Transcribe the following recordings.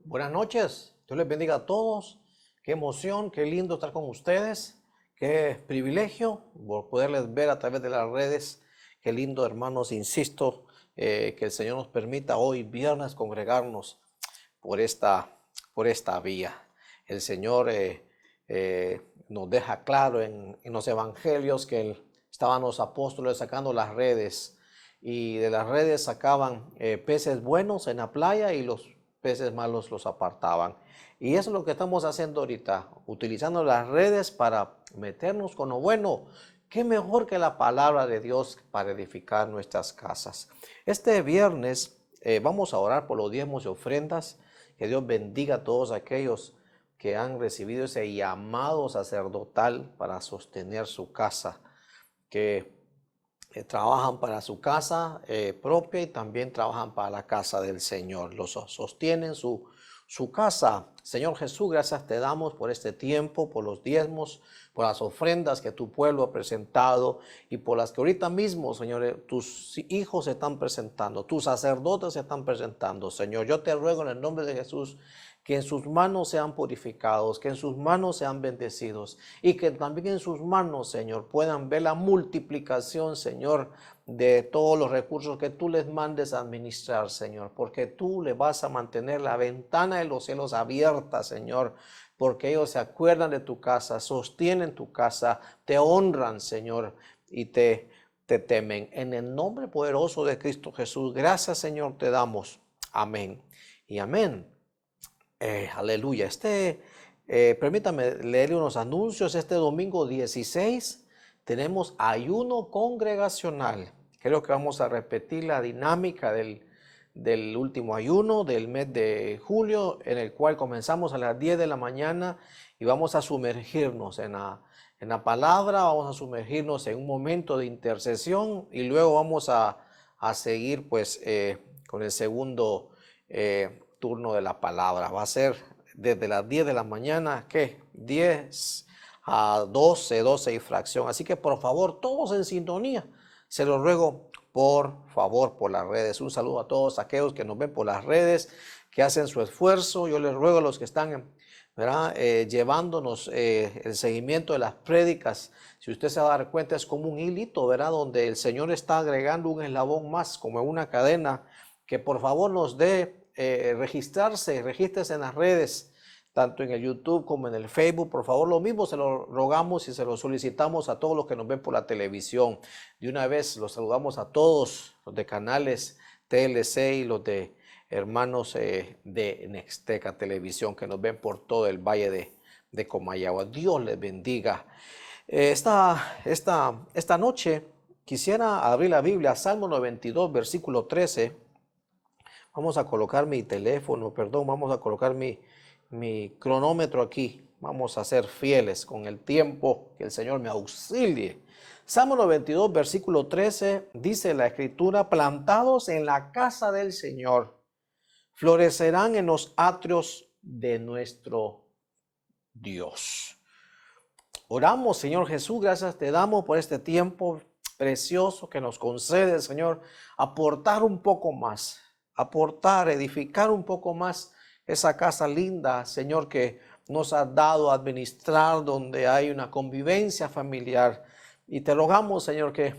Buenas noches, Dios les bendiga a todos. Qué emoción, qué lindo estar con ustedes. Qué privilegio por poderles ver a través de las redes. Qué lindo, hermanos, insisto, que el Señor nos permita hoy viernes congregarnos por esta vía. El Señor nos deja claro en los evangelios que estaban los apóstoles sacando las redes y de las redes sacaban peces buenos en la playa y los peces malos los apartaban. Y eso es lo que estamos haciendo ahorita, utilizando las redes para meternos con lo bueno. ¿Qué mejor que la palabra de Dios para edificar nuestras casas? Este viernes vamos a orar por los diezmos y ofrendas. Que Dios bendiga a todos aquellos que han recibido ese llamado sacerdotal para sostener su casa, que trabajan para su casa propia y también trabajan para la casa del Señor. Los sostienen su casa. Señor Jesús, gracias te damos por este tiempo, por los diezmos, por las ofrendas que tu pueblo ha presentado y por las que ahorita mismo, Señor, tus hijos se están presentando, tus sacerdotes se están presentando. Señor, yo te ruego en el nombre de Jesús que en sus manos sean purificados, que en sus manos sean bendecidos y que también en sus manos, Señor, puedan ver la multiplicación, Señor, de todos los recursos que tú les mandes a administrar, Señor, porque tú le vas a mantener la ventana de los cielos abierta, Señor, porque ellos se acuerdan de tu casa, sostienen tu casa, te honran, Señor, y te temen. En el nombre poderoso de Cristo Jesús, gracias, Señor, te damos. Amén y amén. Aleluya. Permítame leerle unos anuncios. Este domingo 16 tenemos ayuno congregacional. Creo que vamos a repetir la dinámica del último ayuno del mes de julio, en el cual comenzamos a las 10 de la mañana y vamos a sumergirnos en la palabra, vamos a sumergirnos en un momento de intercesión y luego vamos a seguir pues con el segundo turno de la palabra. Va a ser desde las 10 de la mañana, ¿qué? 10 a 12 y fracción. Así que por favor, todos en sintonía. Se los ruego, por favor, por las redes. Un saludo a todos aquellos que nos ven por las redes, que hacen su esfuerzo. Yo les ruego a los que están, ¿verdad? Llevándonos el seguimiento de las prédicas. Si usted se va a dar cuenta, es como un hilito, ¿verdad? Donde el Señor está agregando un eslabón más, como en una cadena, que por favor nos dé regístrese en las redes, tanto en el YouTube como en el Facebook. Por favor, lo mismo se lo rogamos y se lo solicitamos a todos los que nos ven por la televisión. De una vez los saludamos a todos los de canales TLC y los de hermanos de Nexteca Televisión que nos ven por todo el valle de Comayagua. Dios les bendiga. Esta noche quisiera abrir la Biblia, Salmo 92, versículo 13. Vamos a colocar mi teléfono, vamos a colocar mi cronómetro aquí. Vamos a ser fieles con el tiempo, que el Señor me auxilie. Salmo 92, versículo 13, dice la Escritura: plantados en la casa del Señor, florecerán en los atrios de nuestro Dios. Oramos, Señor Jesús, gracias te damos por este tiempo precioso que nos concede, Señor, aportar un poco más. Aportar, edificar un poco más esa casa linda, Señor, que nos has dado a administrar, donde hay una convivencia familiar. Y te rogamos, Señor, que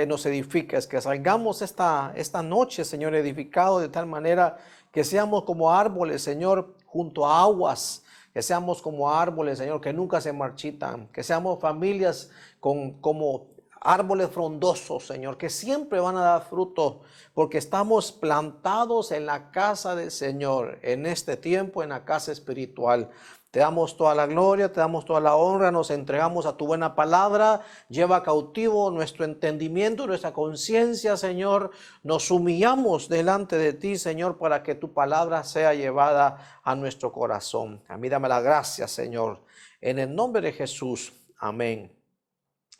nos edifiques, que salgamos esta noche, Señor, edificados de tal manera que seamos como árboles, Señor, junto a aguas, que seamos como árboles, Señor, que nunca se marchitan, que seamos familias como árboles frondosos, Señor, que siempre van a dar fruto, porque estamos plantados en la casa del Señor, en este tiempo, en la casa espiritual. Te damos toda la gloria, te damos toda la honra, nos entregamos a tu buena palabra. Lleva cautivo nuestro entendimiento, nuestra conciencia, Señor. Nos humillamos delante de ti, Señor, para que tu palabra sea llevada a nuestro corazón. A mí dame la gracia, Señor, en el nombre de Jesús. Amén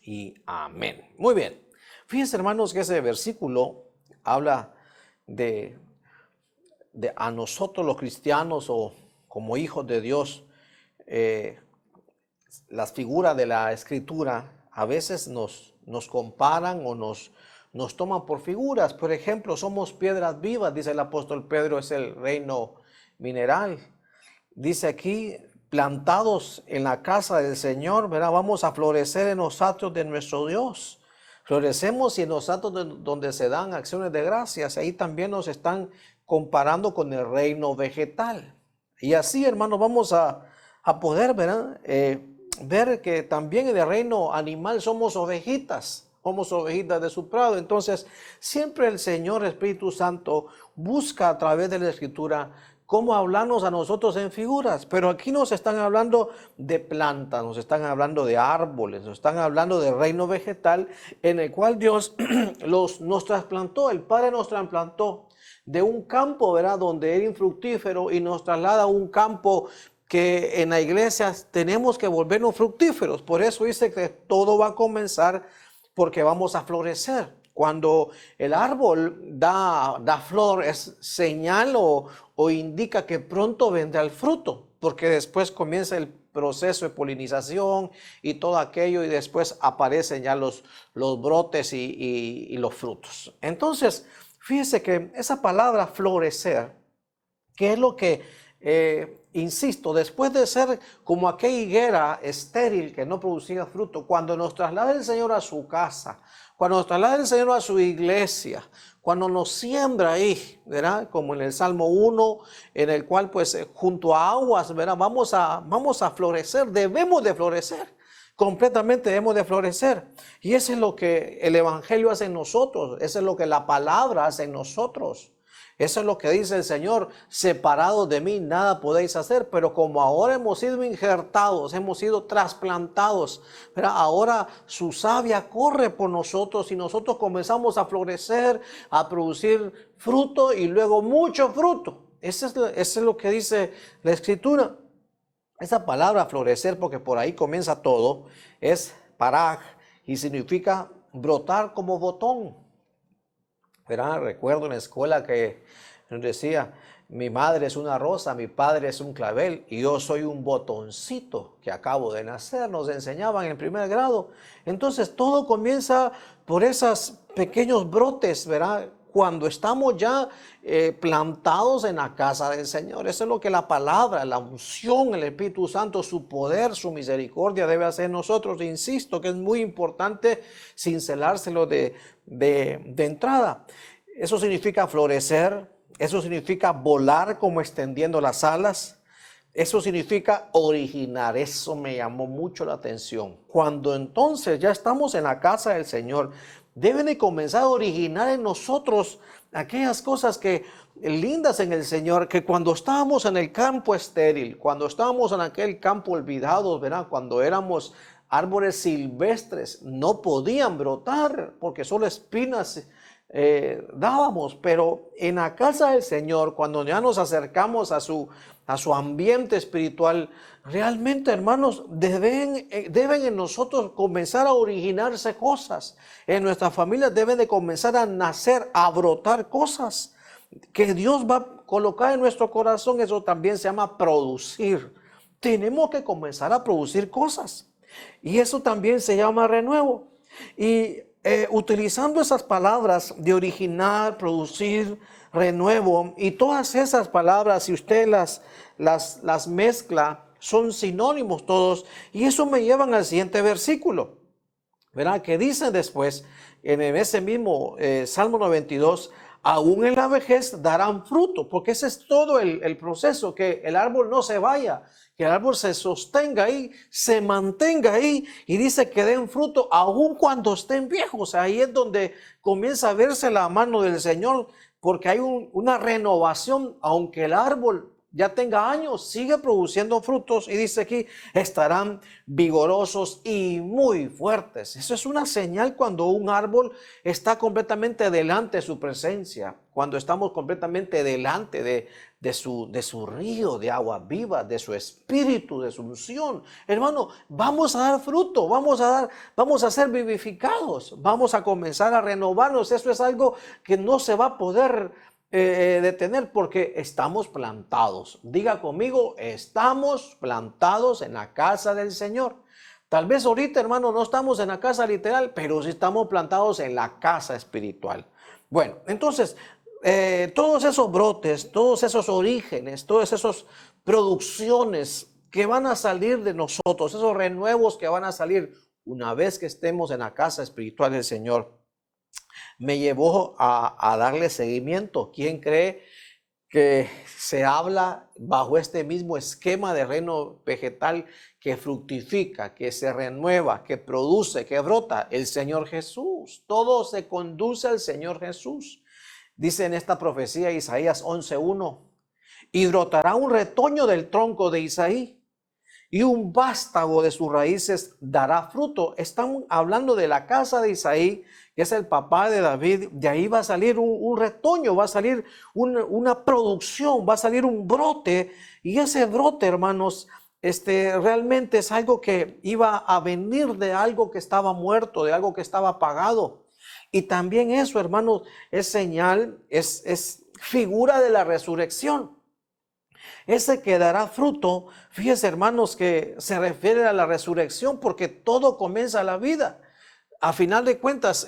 y amén. Muy bien. Fíjense, hermanos, que ese versículo habla de a nosotros los cristianos o como hijos de Dios. Las figuras de la Escritura a veces nos comparan o nos toman por figuras. Por ejemplo, somos piedras vivas, dice el apóstol Pedro, es el reino mineral. Dice aquí, plantados en la casa del Señor, ¿verdad? Vamos a florecer en los atrios de nuestro Dios. Florecemos y en los atrios donde se dan acciones de gracias. Ahí también nos están comparando con el reino vegetal. Y así, hermanos, vamos a poder, ¿verdad? Ver que también en el reino animal somos ovejitas de su prado. Entonces, siempre el Señor Espíritu Santo busca a través de la Escritura cómo hablarnos a nosotros en figuras. Pero aquí nos están hablando de plantas, nos están hablando de árboles, nos están hablando del reino vegetal en el cual Dios nos trasplantó, el Padre nos trasplantó de un campo, ¿verdad?, donde era infructífero y nos traslada a un campo que en la iglesia tenemos que volvernos fructíferos. Por eso dice que todo va a comenzar porque vamos a florecer. Cuando el árbol da flor es señal o indica que pronto vendrá el fruto, porque después comienza el proceso de polinización y todo aquello, y después aparecen ya los brotes y los frutos. Entonces, fíjese que esa palabra florecer, que es lo que, insisto, después de ser como aquella higuera estéril que no producía fruto, cuando nos traslada el Señor a su casa, cuando nos traslada el Señor a su iglesia, cuando nos siembra ahí, ¿verdad? Como en el Salmo 1, en el cual pues junto a aguas, ¿verdad? Vamos a florecer, debemos de florecer. Completamente debemos de florecer. Y eso es lo que el Evangelio hace en nosotros. Eso es lo que la palabra hace en nosotros. Eso es lo que dice el Señor: separados de mí nada podéis hacer. Pero como ahora hemos sido injertados, hemos sido trasplantados, pero ahora su savia corre por nosotros y nosotros comenzamos a florecer, a producir fruto y luego mucho fruto. Eso es lo que dice la Escritura. Esa palabra florecer, porque por ahí comienza todo, es paraj y significa brotar como botón. ¿Verdad? Recuerdo en la escuela que nos decía: mi madre es una rosa, mi padre es un clavel y yo soy un botoncito que acabo de nacer. Nos enseñaban en primer grado. Entonces todo comienza por esos pequeños brotes, ¿verdad? Cuando estamos ya plantados en la casa del Señor. Eso es lo que la palabra, la unción, el Espíritu Santo, su poder, su misericordia debe hacer en nosotros. Insisto que es muy importante cincelárselo de entrada. Eso significa florecer, eso significa volar como extendiendo las alas, eso significa originar. Eso me llamó mucho la atención. Cuando entonces ya estamos en la casa del Señor, deben de comenzar a originar en nosotros aquellas cosas que lindas en el Señor, que cuando estábamos en el campo estéril, cuando estábamos en aquel campo olvidado, ¿verdad? Cuando éramos árboles silvestres, no podían brotar porque solo espinas dábamos. Pero en la casa del Señor, cuando ya nos acercamos a su ambiente espiritual, realmente, hermanos, deben en nosotros comenzar a originarse cosas. En nuestras familias deben de comenzar a nacer, a brotar cosas que Dios va a colocar en nuestro corazón. Eso también se llama producir. Tenemos que comenzar a producir cosas. Y eso también se llama renuevo. Y utilizando esas palabras de originar, producir, renuevo, y todas esas palabras, si usted las mezcla, son sinónimos todos. Y eso me llevan al siguiente versículo, ¿verdad? Que dice después, en ese mismo Salmo 92, aún en la vejez darán fruto, porque ese es todo el proceso, que el árbol no se vaya, que el árbol se sostenga ahí, se mantenga ahí, y dice que den fruto aún cuando estén viejos. Ahí es donde comienza a verse la mano del Señor, porque hay una renovación. Aunque el árbol ya tenga años, sigue produciendo frutos, y dice aquí, estarán vigorosos y muy fuertes. Eso es una señal cuando un árbol está completamente delante de su presencia, cuando estamos completamente delante de su río de agua viva, de su espíritu, de su unción. Hermano, vamos a dar fruto, vamos a ser vivificados, vamos a comenzar a renovarnos. Eso es algo que no se va a poder detener, porque estamos plantados. Diga conmigo: estamos plantados en la casa del Señor. Tal vez ahorita, hermano, no estamos en la casa literal, pero sí estamos plantados en la casa espiritual. Bueno, entonces todos esos brotes, todos esos orígenes, todas esas producciones que van a salir de nosotros, esos renuevos que van a salir una vez que estemos en la casa espiritual del Señor, me llevó a darle seguimiento. ¿Quién cree que se habla bajo este mismo esquema de reino vegetal que fructifica, que se renueva, que produce, que brota? El Señor Jesús. Todo se conduce al Señor Jesús. Dice en esta profecía Isaías 11:1, y brotará un retoño del tronco de Isaí, y un vástago de sus raíces dará fruto. Están hablando de la casa de Isaí, que es el papá de David. De ahí va a salir un retoño, va a salir una producción, va a salir un brote. Y ese brote, hermanos, realmente es algo que iba a venir de algo que estaba muerto, de algo que estaba apagado. Y también eso, hermanos, es señal, es figura de la resurrección. Ese que dará fruto, fíjense, hermanos, que se refiere a la resurrección, porque todo comienza a la vida. A final de cuentas,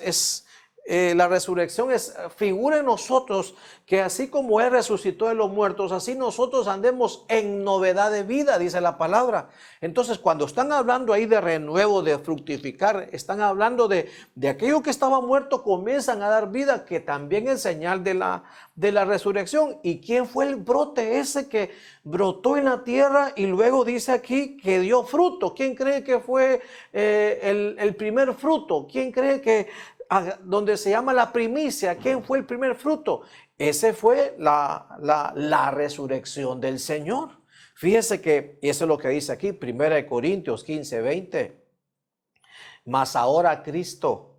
la resurrección es figura en nosotros, que así como Él resucitó de los muertos, así nosotros andemos en novedad de vida, dice la palabra. Entonces, cuando están hablando ahí de renuevo, de fructificar, están hablando de aquello que estaba muerto, comienzan a dar vida, que también es señal de la resurrección. ¿Y quién fue el brote ese que brotó en la tierra y luego dice aquí que dio fruto? ¿Quién cree que fue el primer fruto? ¿Quién cree que donde se llama la primicia? ¿Quién fue el primer fruto? Ese fue la resurrección del Señor. Fíjese que eso es lo que dice aquí, 1 Corintios 15:20. Mas ahora Cristo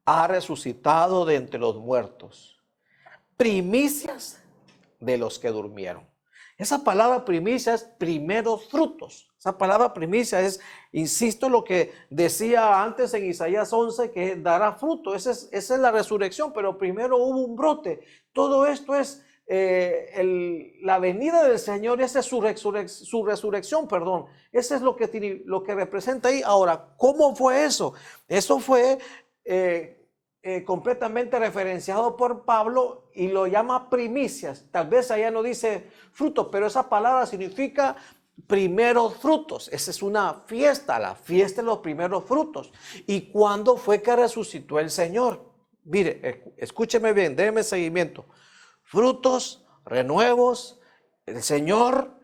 ha resucitado de entre los muertos, primicias de los que durmieron. Esa palabra primicia es primeros frutos. Esa palabra primicia es, insisto, lo que decía antes en Isaías 11, que dará fruto. Esa es la resurrección, pero primero hubo un brote. Todo esto es la venida del Señor, esa es su resurrección, perdón. Eso es lo que representa ahí. Ahora, ¿cómo fue eso? Eso fue completamente referenciado por Pablo y lo llama primicias. Tal vez allá no dice fruto, pero esa palabra significa primeros frutos. Esa es una fiesta, la fiesta de los primeros frutos. ¿Y cuándo fue que resucitó el Señor? Mire, escúcheme bien, déjeme seguimiento. Frutos, renuevos, el Señor,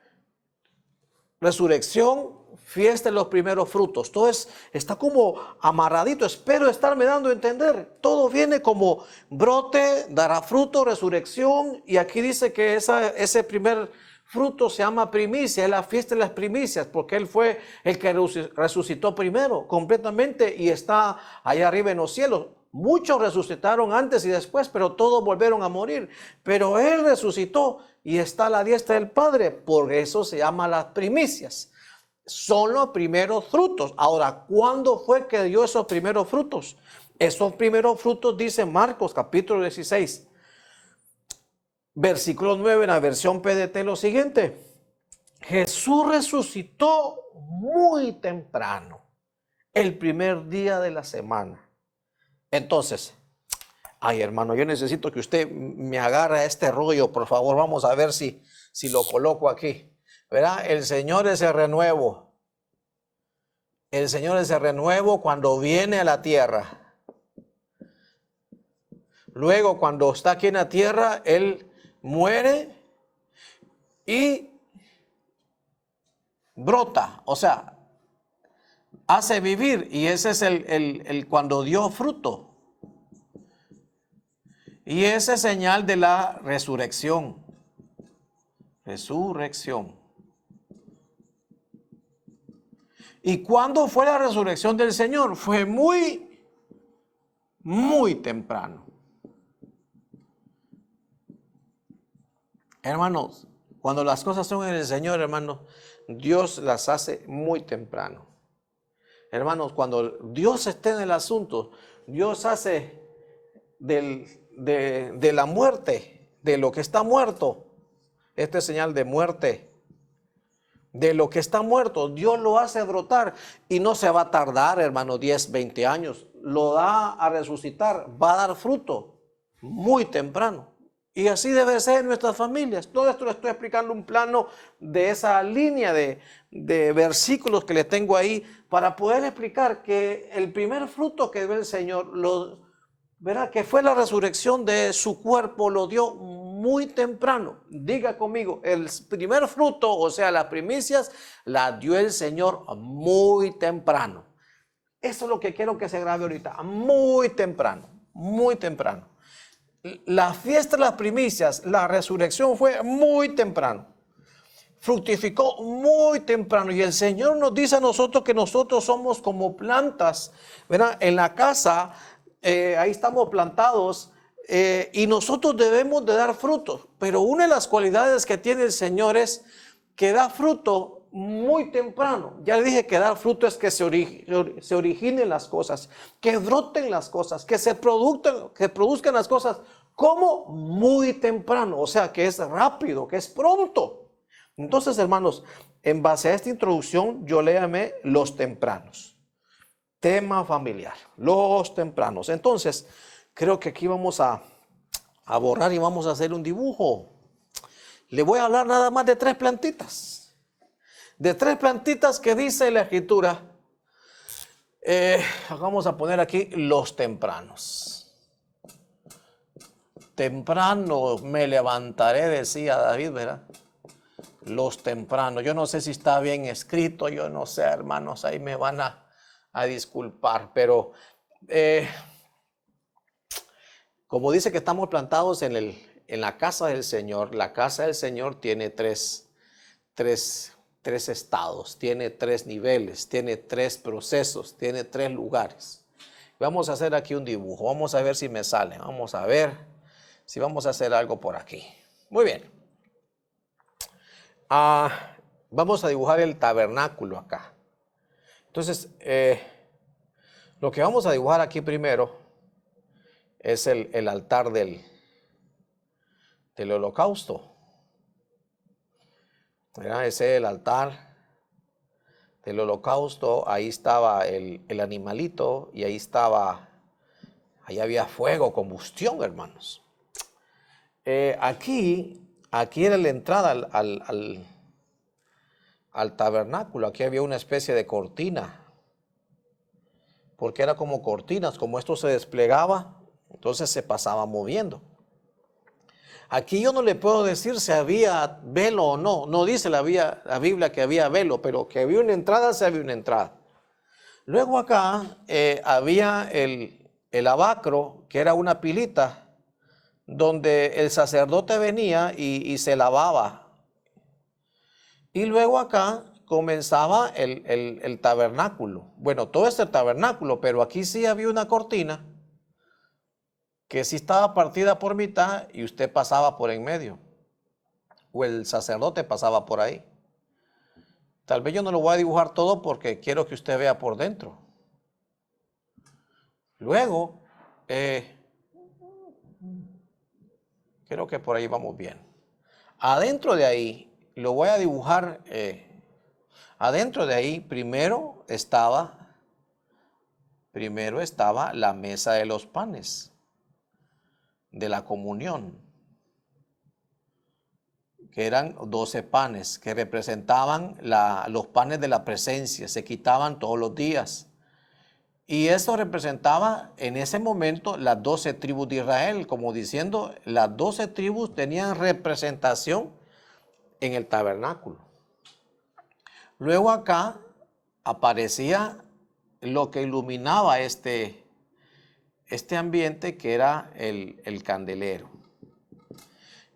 resurrección, fiesta de los primeros frutos. Todo está como amarradito. Espero estarme dando a entender. Todo viene como brote, dará fruto, resurrección. Y aquí dice que ese primer fruto se llama primicia. Es la fiesta de las primicias, porque Él fue el que resucitó primero, completamente, y está allá arriba en los cielos. Muchos resucitaron antes y después, pero todos volvieron a morir. Pero Él resucitó y está a la diestra del Padre. Por eso se llama las primicias. Son los primeros frutos. Ahora, ¿cuándo fue que dio esos primeros frutos? Esos primeros frutos, dice Marcos capítulo 16, versículo 9, en la versión PDT, lo siguiente: Jesús resucitó muy temprano, el primer día de la semana. Entonces, ay, hermano, yo necesito que usted me agarre este rollo, por favor. Vamos a ver si lo coloco aquí. ¿Verdad? El Señor es el renuevo. El Señor es el renuevo cuando viene a la tierra. Luego, cuando está aquí en la tierra, Él muere y brota. O sea, hace vivir. Y ese es el cuando dio fruto. Y esa es señal de la resurrección. Resurrección. ¿Y cuándo fue la resurrección del Señor? Fue muy, muy temprano. Hermanos, cuando las cosas son en el Señor, hermanos, Dios las hace muy temprano. Hermanos, cuando Dios esté en el asunto, Dios hace de la muerte, de lo que está muerto, esta es señal de muerte. De lo que está muerto, Dios lo hace brotar y no se va a tardar, hermano, 10, 20 años. Lo da a resucitar, va a dar fruto muy temprano. Y así debe ser en nuestras familias. Todo esto le estoy explicando un plano de esa línea de versículos que le tengo ahí para poder explicar que el primer fruto que dio el Señor, verá que fue la resurrección de su cuerpo, lo dio muy temprano. Diga conmigo, el primer fruto, o sea, las primicias, la dio el Señor muy temprano. Eso es lo que quiero que se grabe ahorita, muy temprano, muy temprano. La fiesta de las primicias, la resurrección fue muy temprano. Fructificó muy temprano. Y el Señor nos dice a nosotros que nosotros somos como plantas, ¿verdad? En la casa, ahí estamos plantados y nosotros debemos de dar frutos. Pero una de las cualidades que tiene el Señor es que da fruto muy temprano. Ya le dije que dar fruto es que se originen las cosas, que broten las cosas, que se produzcan las cosas como muy temprano. O sea, que es rápido, que es pronto. Entonces, hermanos, en base a esta introducción, yo le llamé los tempranos. Tema familiar, los tempranos. Entonces, creo que aquí vamos a borrar y vamos a hacer un dibujo. Le voy a hablar nada más de tres plantitas. De tres plantitas que dice la Escritura. Vamos a poner aquí los tempranos. Temprano me levantaré, decía David, ¿verdad? Los tempranos. Yo no sé si está bien escrito, yo no sé, hermanos, ahí me van a disculpar, pero como dice que estamos plantados en la casa del Señor, la casa del Señor tiene tres estados, tiene tres niveles, tiene tres procesos, tiene tres lugares. Vamos a hacer aquí un dibujo, vamos a ver si me sale, vamos a ver si vamos a hacer algo por aquí. Muy bien. Vamos a dibujar el tabernáculo acá. Entonces, lo que vamos a dibujar aquí primero es el altar del holocausto. ¿Verdad? Ese es el altar del holocausto. Ahí estaba el animalito y ahí había fuego, combustión, hermanos. Aquí era la entrada al tabernáculo. Aquí había una especie de cortina, porque era como cortinas, como esto se desplegaba, entonces se pasaba moviendo. Aquí yo no le puedo decir si había velo o no. No dice la Biblia que había velo, pero que había una entrada, sí había una entrada. Luego acá había el abacro, que era una pilita, donde el sacerdote venía y se lavaba. Y luego acá comenzaba el tabernáculo. Bueno, todo es el tabernáculo, pero aquí sí había una cortina que sí estaba partida por mitad y usted pasaba por en medio. O el sacerdote pasaba por ahí. Tal vez yo no lo voy a dibujar todo porque quiero que usted vea por dentro. Luego, creo que por ahí vamos bien. Adentro de ahí, lo voy a dibujar. Adentro de ahí, primero estaba la mesa de los panes, de la comunión, que eran 12 panes, que representaban los panes de la presencia, se quitaban todos los días. Y eso representaba en ese momento las 12 tribus de Israel, como diciendo, las 12 tribus tenían representación en el tabernáculo. Luego acá aparecía lo que iluminaba este ambiente, que era el candelero.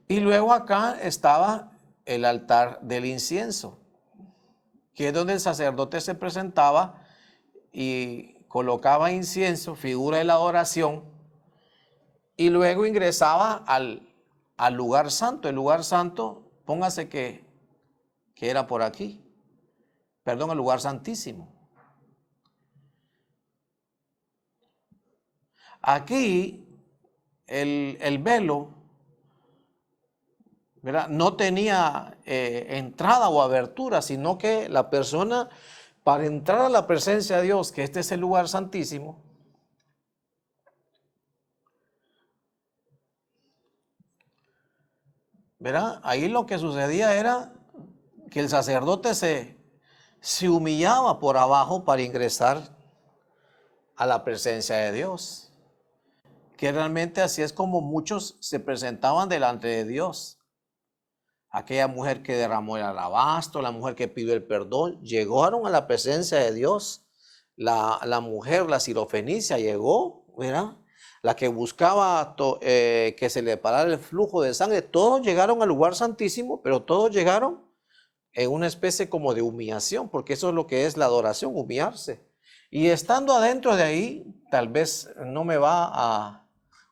Y luego acá estaba el altar del incienso, que es donde el sacerdote se presentaba y colocaba incienso, figura de la adoración, y luego ingresaba al lugar santo. El lugar santo, póngase que era por aquí, perdón, el lugar santísimo. Aquí el velo, ¿verdad?, no tenía entrada o abertura, sino que la persona, para entrar a la presencia de Dios, que este es el lugar santísimo, ¿verdad? Ahí lo que sucedía era que el sacerdote se humillaba por abajo para ingresar a la presencia de Dios. Que realmente así es como muchos se presentaban delante de Dios. Aquella mujer que derramó el alabastro, la mujer que pidió el perdón, llegaron a la presencia de Dios. La mujer, la sirofenicia, llegó, ¿verdad? La que buscaba que se le parara el flujo de sangre, todos llegaron al lugar santísimo, pero todos llegaron en una especie como de humillación, porque eso es lo que es la adoración, humillarse. Y estando adentro de ahí, tal vez no me va a...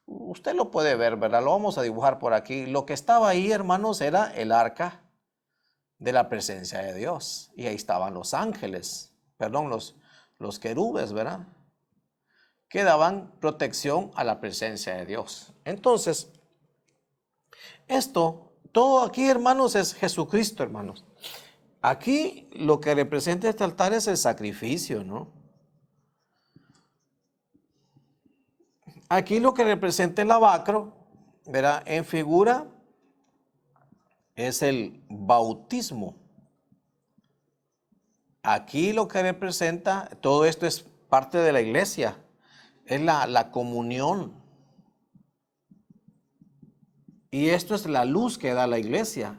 Usted lo puede ver, ¿verdad? Lo vamos a dibujar por aquí. Lo que estaba ahí, hermanos, era el arca de la presencia de Dios. Y ahí estaban los ángeles, perdón, los querubes, ¿verdad? Que daban protección a la presencia de Dios. Entonces, todo aquí, hermanos, es Jesucristo, hermanos. Aquí lo que representa este altar es el sacrificio, ¿no? Aquí lo que representa el lavacro, ¿verdad? En figura es el bautismo. Aquí lo que representa, todo esto es parte de la iglesia, es la comunión. Y esto es la luz que da la iglesia.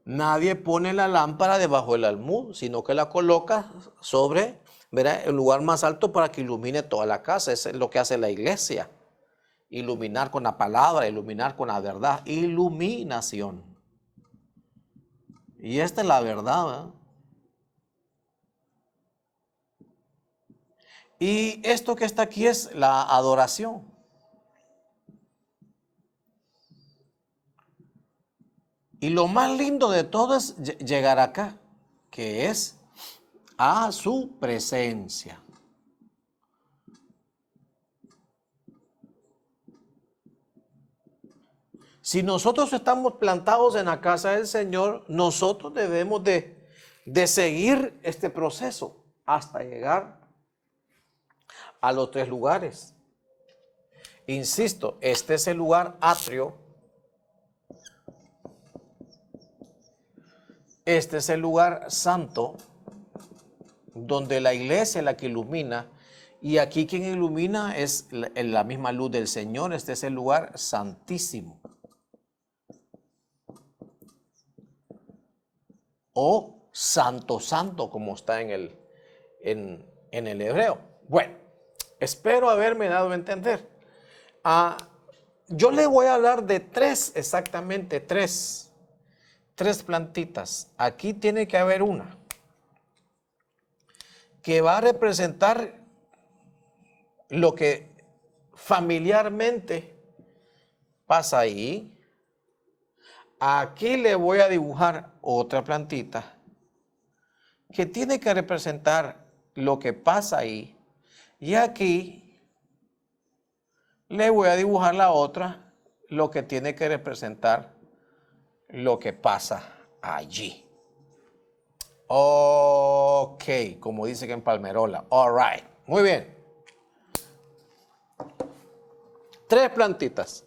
Nadie pone la lámpara debajo del almud, sino que la coloca sobre, ¿verdad?, el lugar más alto para que ilumine toda la casa. Eso es lo que hace la iglesia. Iluminar con la palabra, iluminar con la verdad. Iluminación. Y esta es la verdad, ¿verdad? Y esto que está aquí es la adoración. Y lo más lindo de todo es llegar acá, que es a su presencia. Si nosotros estamos plantados en la casa del Señor, nosotros debemos de seguir este proceso hasta llegar a los 3 lugares. Insisto, este es el lugar atrio. Este es el lugar santo, donde la iglesia es la que ilumina. Y aquí quien ilumina es la misma luz del Señor. Este es el lugar santísimo. O santo, santo, como está en el hebreo. Bueno, espero haberme dado a entender. Yo le voy a hablar de exactamente tres plantitas. Aquí tiene que haber una que va a representar lo que familiarmente pasa ahí. Aquí le voy a dibujar otra plantita que tiene que representar lo que pasa ahí. Y aquí le voy a dibujar la otra, lo que tiene que representar lo que pasa allí. Ok, como dice que en Palmerola. All right, muy bien. 3 plantitas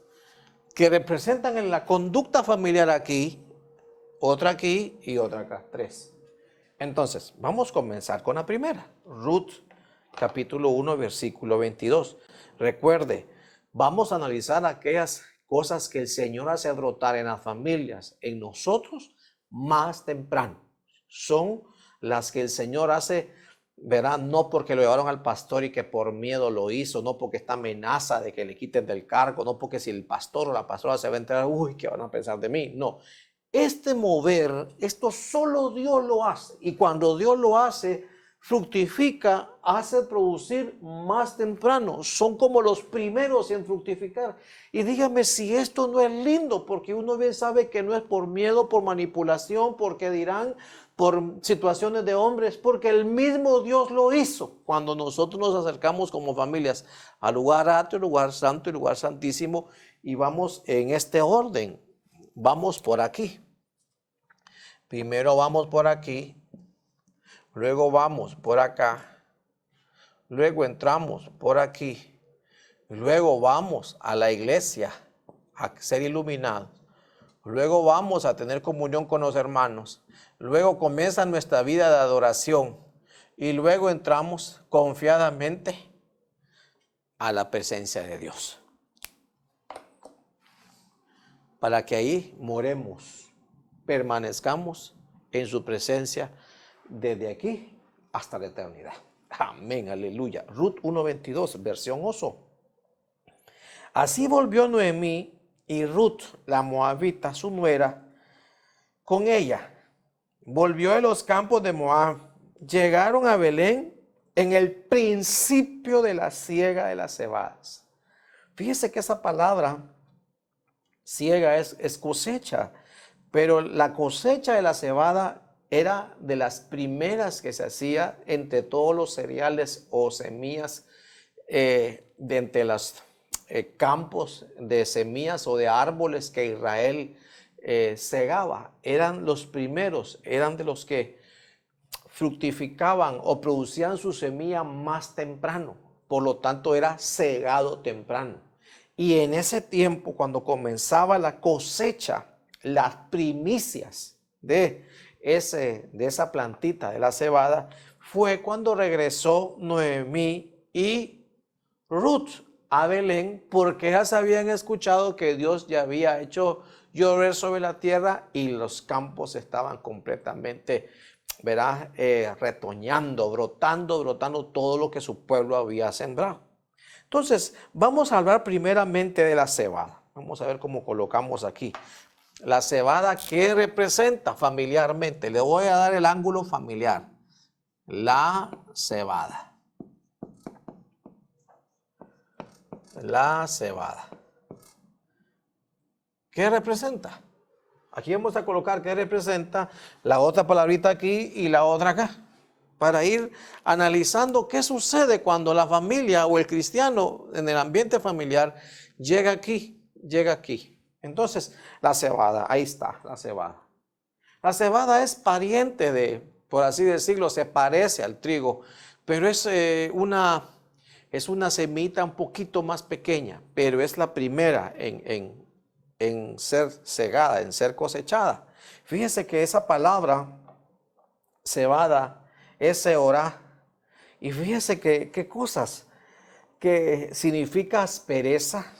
que representan en la conducta familiar aquí, otra aquí y otra acá. 3. Entonces, vamos a comenzar con la primera. Ruth, capítulo 1, versículo 22. Recuerde, vamos a analizar aquellas cosas que el Señor hace brotar en las familias, en nosotros, más temprano. Son las que el Señor hace, verá, no porque lo llevaron al pastor y que por miedo lo hizo, no porque está amenaza de que le quiten del cargo, no porque si el pastor o la pastora se va a enterar, uy, ¿qué van a pensar de mí? No. Este mover, esto solo Dios lo hace. Y cuando Dios lo hace, fructifica, hace producir más temprano. Son como los primeros en fructificar. Y dígame si esto no es lindo, porque uno bien sabe que no es por miedo, por manipulación, porque dirán, por situaciones de hombres, porque el mismo Dios lo hizo. Cuando nosotros nos acercamos como familias al lugar atrio, lugar santo y lugar santísimo, y vamos en este orden. Vamos por aquí. Primero vamos por aquí. Luego vamos por acá. Luego entramos por aquí. Luego vamos a la iglesia a ser iluminados. Luego vamos a tener comunión con los hermanos. Luego comienza nuestra vida de adoración. Y luego entramos confiadamente a la presencia de Dios. Para que ahí moremos, permanezcamos en su presencia desde aquí hasta la eternidad. Amén, aleluya. Ruth 1:22, versión Oso. Así volvió Noemí y Ruth, la moabita, su nuera, con ella. Volvió de los campos de Moab. Llegaron a Belén en el principio de la siega de las cebadas. Fíjese que esa palabra siega es cosecha, pero la cosecha de la cebada era de las primeras que se hacía entre todos los cereales o semillas de entre los campos de semillas o de árboles que Israel segaba. Eran los primeros, eran de los que fructificaban o producían su semilla más temprano. Por lo tanto, era segado temprano. Y en ese tiempo, cuando comenzaba la cosecha, las primicias de esa plantita de la cebada, fue cuando regresó Noemí y Ruth a Belén, porque ya se habían escuchado que Dios ya había hecho llover sobre la tierra y los campos estaban completamente, verás, retoñando, brotando todo lo que su pueblo había sembrado. Entonces, vamos a hablar primeramente de la cebada. Vamos a ver cómo colocamos aquí. La cebada, ¿qué representa familiarmente? Le voy a dar el ángulo familiar. La cebada. La cebada. ¿Qué representa? Aquí vamos a colocar qué representa la otra palabrita aquí y la otra acá, para ir analizando qué sucede cuando la familia o el cristiano en el ambiente familiar llega aquí. Entonces, la cebada, ahí está, la cebada. La cebada es pariente de, por así decirlo, se parece al trigo, pero es una semita un poquito más pequeña, pero es la primera en ser segada, en ser cosechada. Fíjese que esa palabra cebada es seorá. Y fíjese qué cosas, que significa aspereza,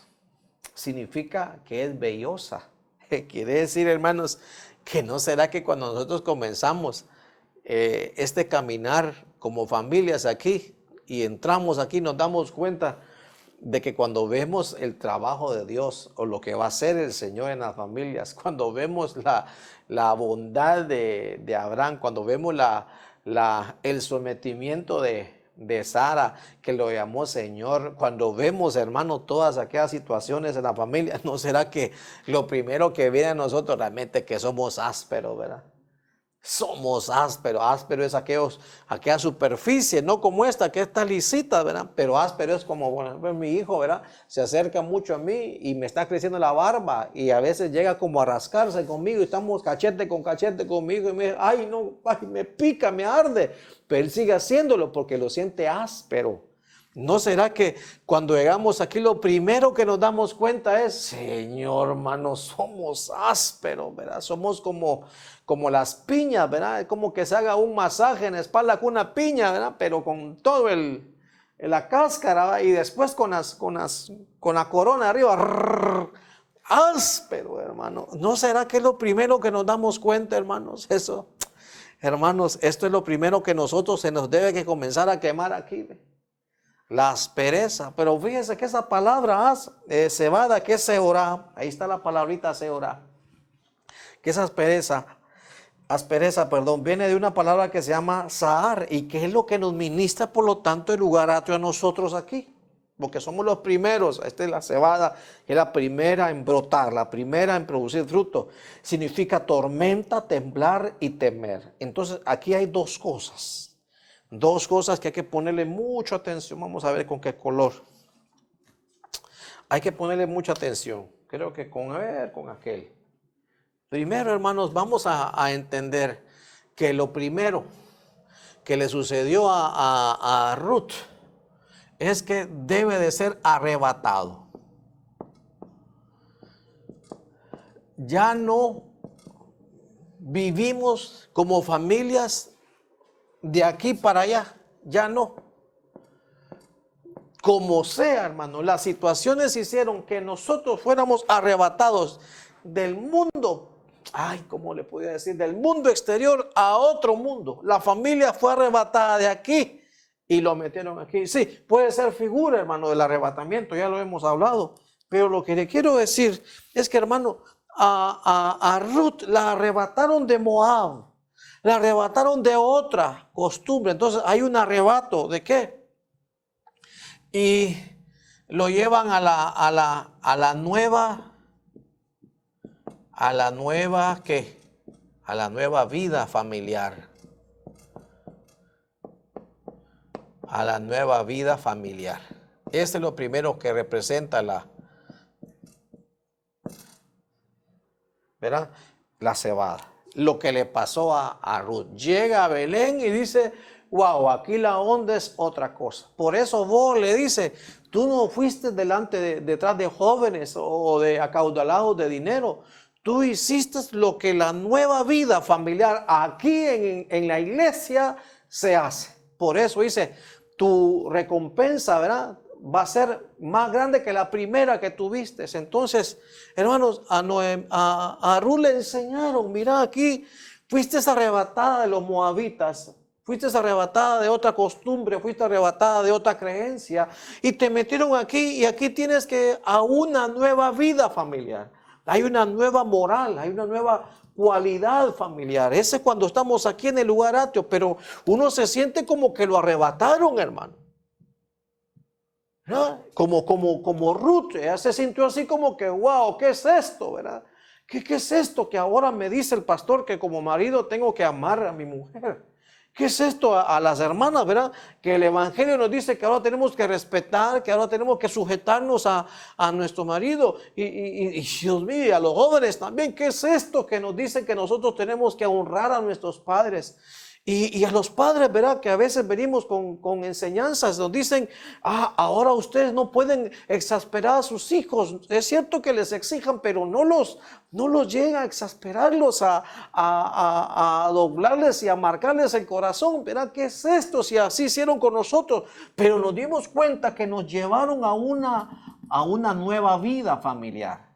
significa que es vellosa. Quiere decir, hermanos, que no será que cuando nosotros comenzamos este caminar como familias aquí y entramos aquí, nos damos cuenta de que cuando vemos el trabajo de Dios o lo que va a hacer el Señor en las familias, cuando vemos la bondad de Abraham, cuando vemos el sometimiento de Sara, que lo llamó Señor, cuando vemos, hermano, todas aquellas situaciones en la familia, ¿no será que lo primero que viene a nosotros realmente que somos ásperos, verdad? Somos ásperos. Áspero es aquella superficie, no como esta que está lisita, ¿verdad? Pero áspero es como, bueno, mi hijo, ¿verdad? Se acerca mucho a mí y me está creciendo la barba y a veces llega como a rascarse conmigo y estamos cachete con cachete conmigo y me dice, ay, no, ay, me pica, me arde. Pero él sigue haciéndolo porque lo siente áspero. ¿No será que cuando llegamos aquí lo primero que nos damos cuenta es, Señor, hermano, somos ásperos, ¿verdad? Somos como las piñas, ¿verdad? Es como que se haga un masaje en la espalda con una piña, ¿verdad? Pero con todo la cáscara, ¿verdad? Y después con la corona arriba, áspero, hermano. ¿No será que es lo primero que nos damos cuenta, hermanos? Eso, hermanos, esto es lo primero que nosotros se nos debe que comenzar a quemar aquí, ¿ve? La aspereza. Pero fíjese que esa palabra cebada, que es seorá, ahí está la palabrita seorá, que esa aspereza, viene de una palabra que se llama sahar, y que es lo que nos ministra, por lo tanto, el lugar atrio a nosotros aquí, porque somos los primeros. La cebada es la primera en brotar, la primera en producir fruto. Significa tormenta, temblar y temer. Entonces aquí hay dos cosas que hay que ponerle mucha atención. Vamos a ver con qué color. Hay que ponerle mucha atención. Creo que con aquel. Primero, hermanos, vamos a entender que lo primero que le sucedió a Ruth es que debe de ser arrebatado. ya no vivimos como familias de aquí para allá, ya no. Como sea, hermano, las situaciones hicieron que nosotros fuéramos arrebatados del mundo. Ay, ¿cómo le podía decir? Del mundo exterior a otro mundo. La familia fue arrebatada de aquí y lo metieron aquí. Sí, puede ser figura, hermano, del arrebatamiento, ya lo hemos hablado. Pero lo que le quiero decir es que, hermano, a Ruth la arrebataron de Moab. La arrebataron de otra costumbre. Entonces hay un arrebato. ¿De qué? Y lo llevan a la nueva, ¿qué? A la nueva vida familiar. A la nueva vida familiar. Este es lo primero que representa ¿verdad? La cebada. Lo que le pasó a Ruth. Llega a Belén y dice, wow, aquí la onda es otra cosa. Por eso vos le dice, tú no fuiste detrás de jóvenes o de acaudalados de dinero. Tú hiciste lo que la nueva vida familiar aquí en la iglesia se hace. Por eso dice, tu recompensa, ¿verdad?, va a ser más grande que la primera que tuviste. Entonces, hermanos, a Ruth le enseñaron, mira aquí, fuiste arrebatada de los moabitas, fuiste arrebatada de otra costumbre, fuiste arrebatada de otra creencia y te metieron aquí y aquí tienes que a una nueva vida familiar. Hay una nueva moral, hay una nueva cualidad familiar. Ese es cuando estamos aquí en el lugar atrio, pero uno se siente como que lo arrebataron, hermano. ¿No? Como Ruth, ella se sintió así como que, wow, ¿qué es esto, verdad? ¿Qué es esto que ahora me dice el pastor que como marido tengo que amar a mi mujer? ¿Qué es esto a las hermanas, verdad? Que el evangelio nos dice que ahora tenemos que respetar, que ahora tenemos que sujetarnos a nuestro marido. Y Dios mío, a los jóvenes también, ¿qué es esto que nos dicen que nosotros tenemos que honrar a nuestros padres? Y a los padres, ¿verdad? Que a veces venimos con enseñanzas, nos dicen, ahora ustedes no pueden exasperar a sus hijos. Es cierto que les exijan, pero no los llegan a exasperarlos, a doblarles y a marcarles el corazón. ¿Verdad? ¿Qué es esto? Si así hicieron con nosotros. Pero nos dimos cuenta que nos llevaron a una nueva vida familiar.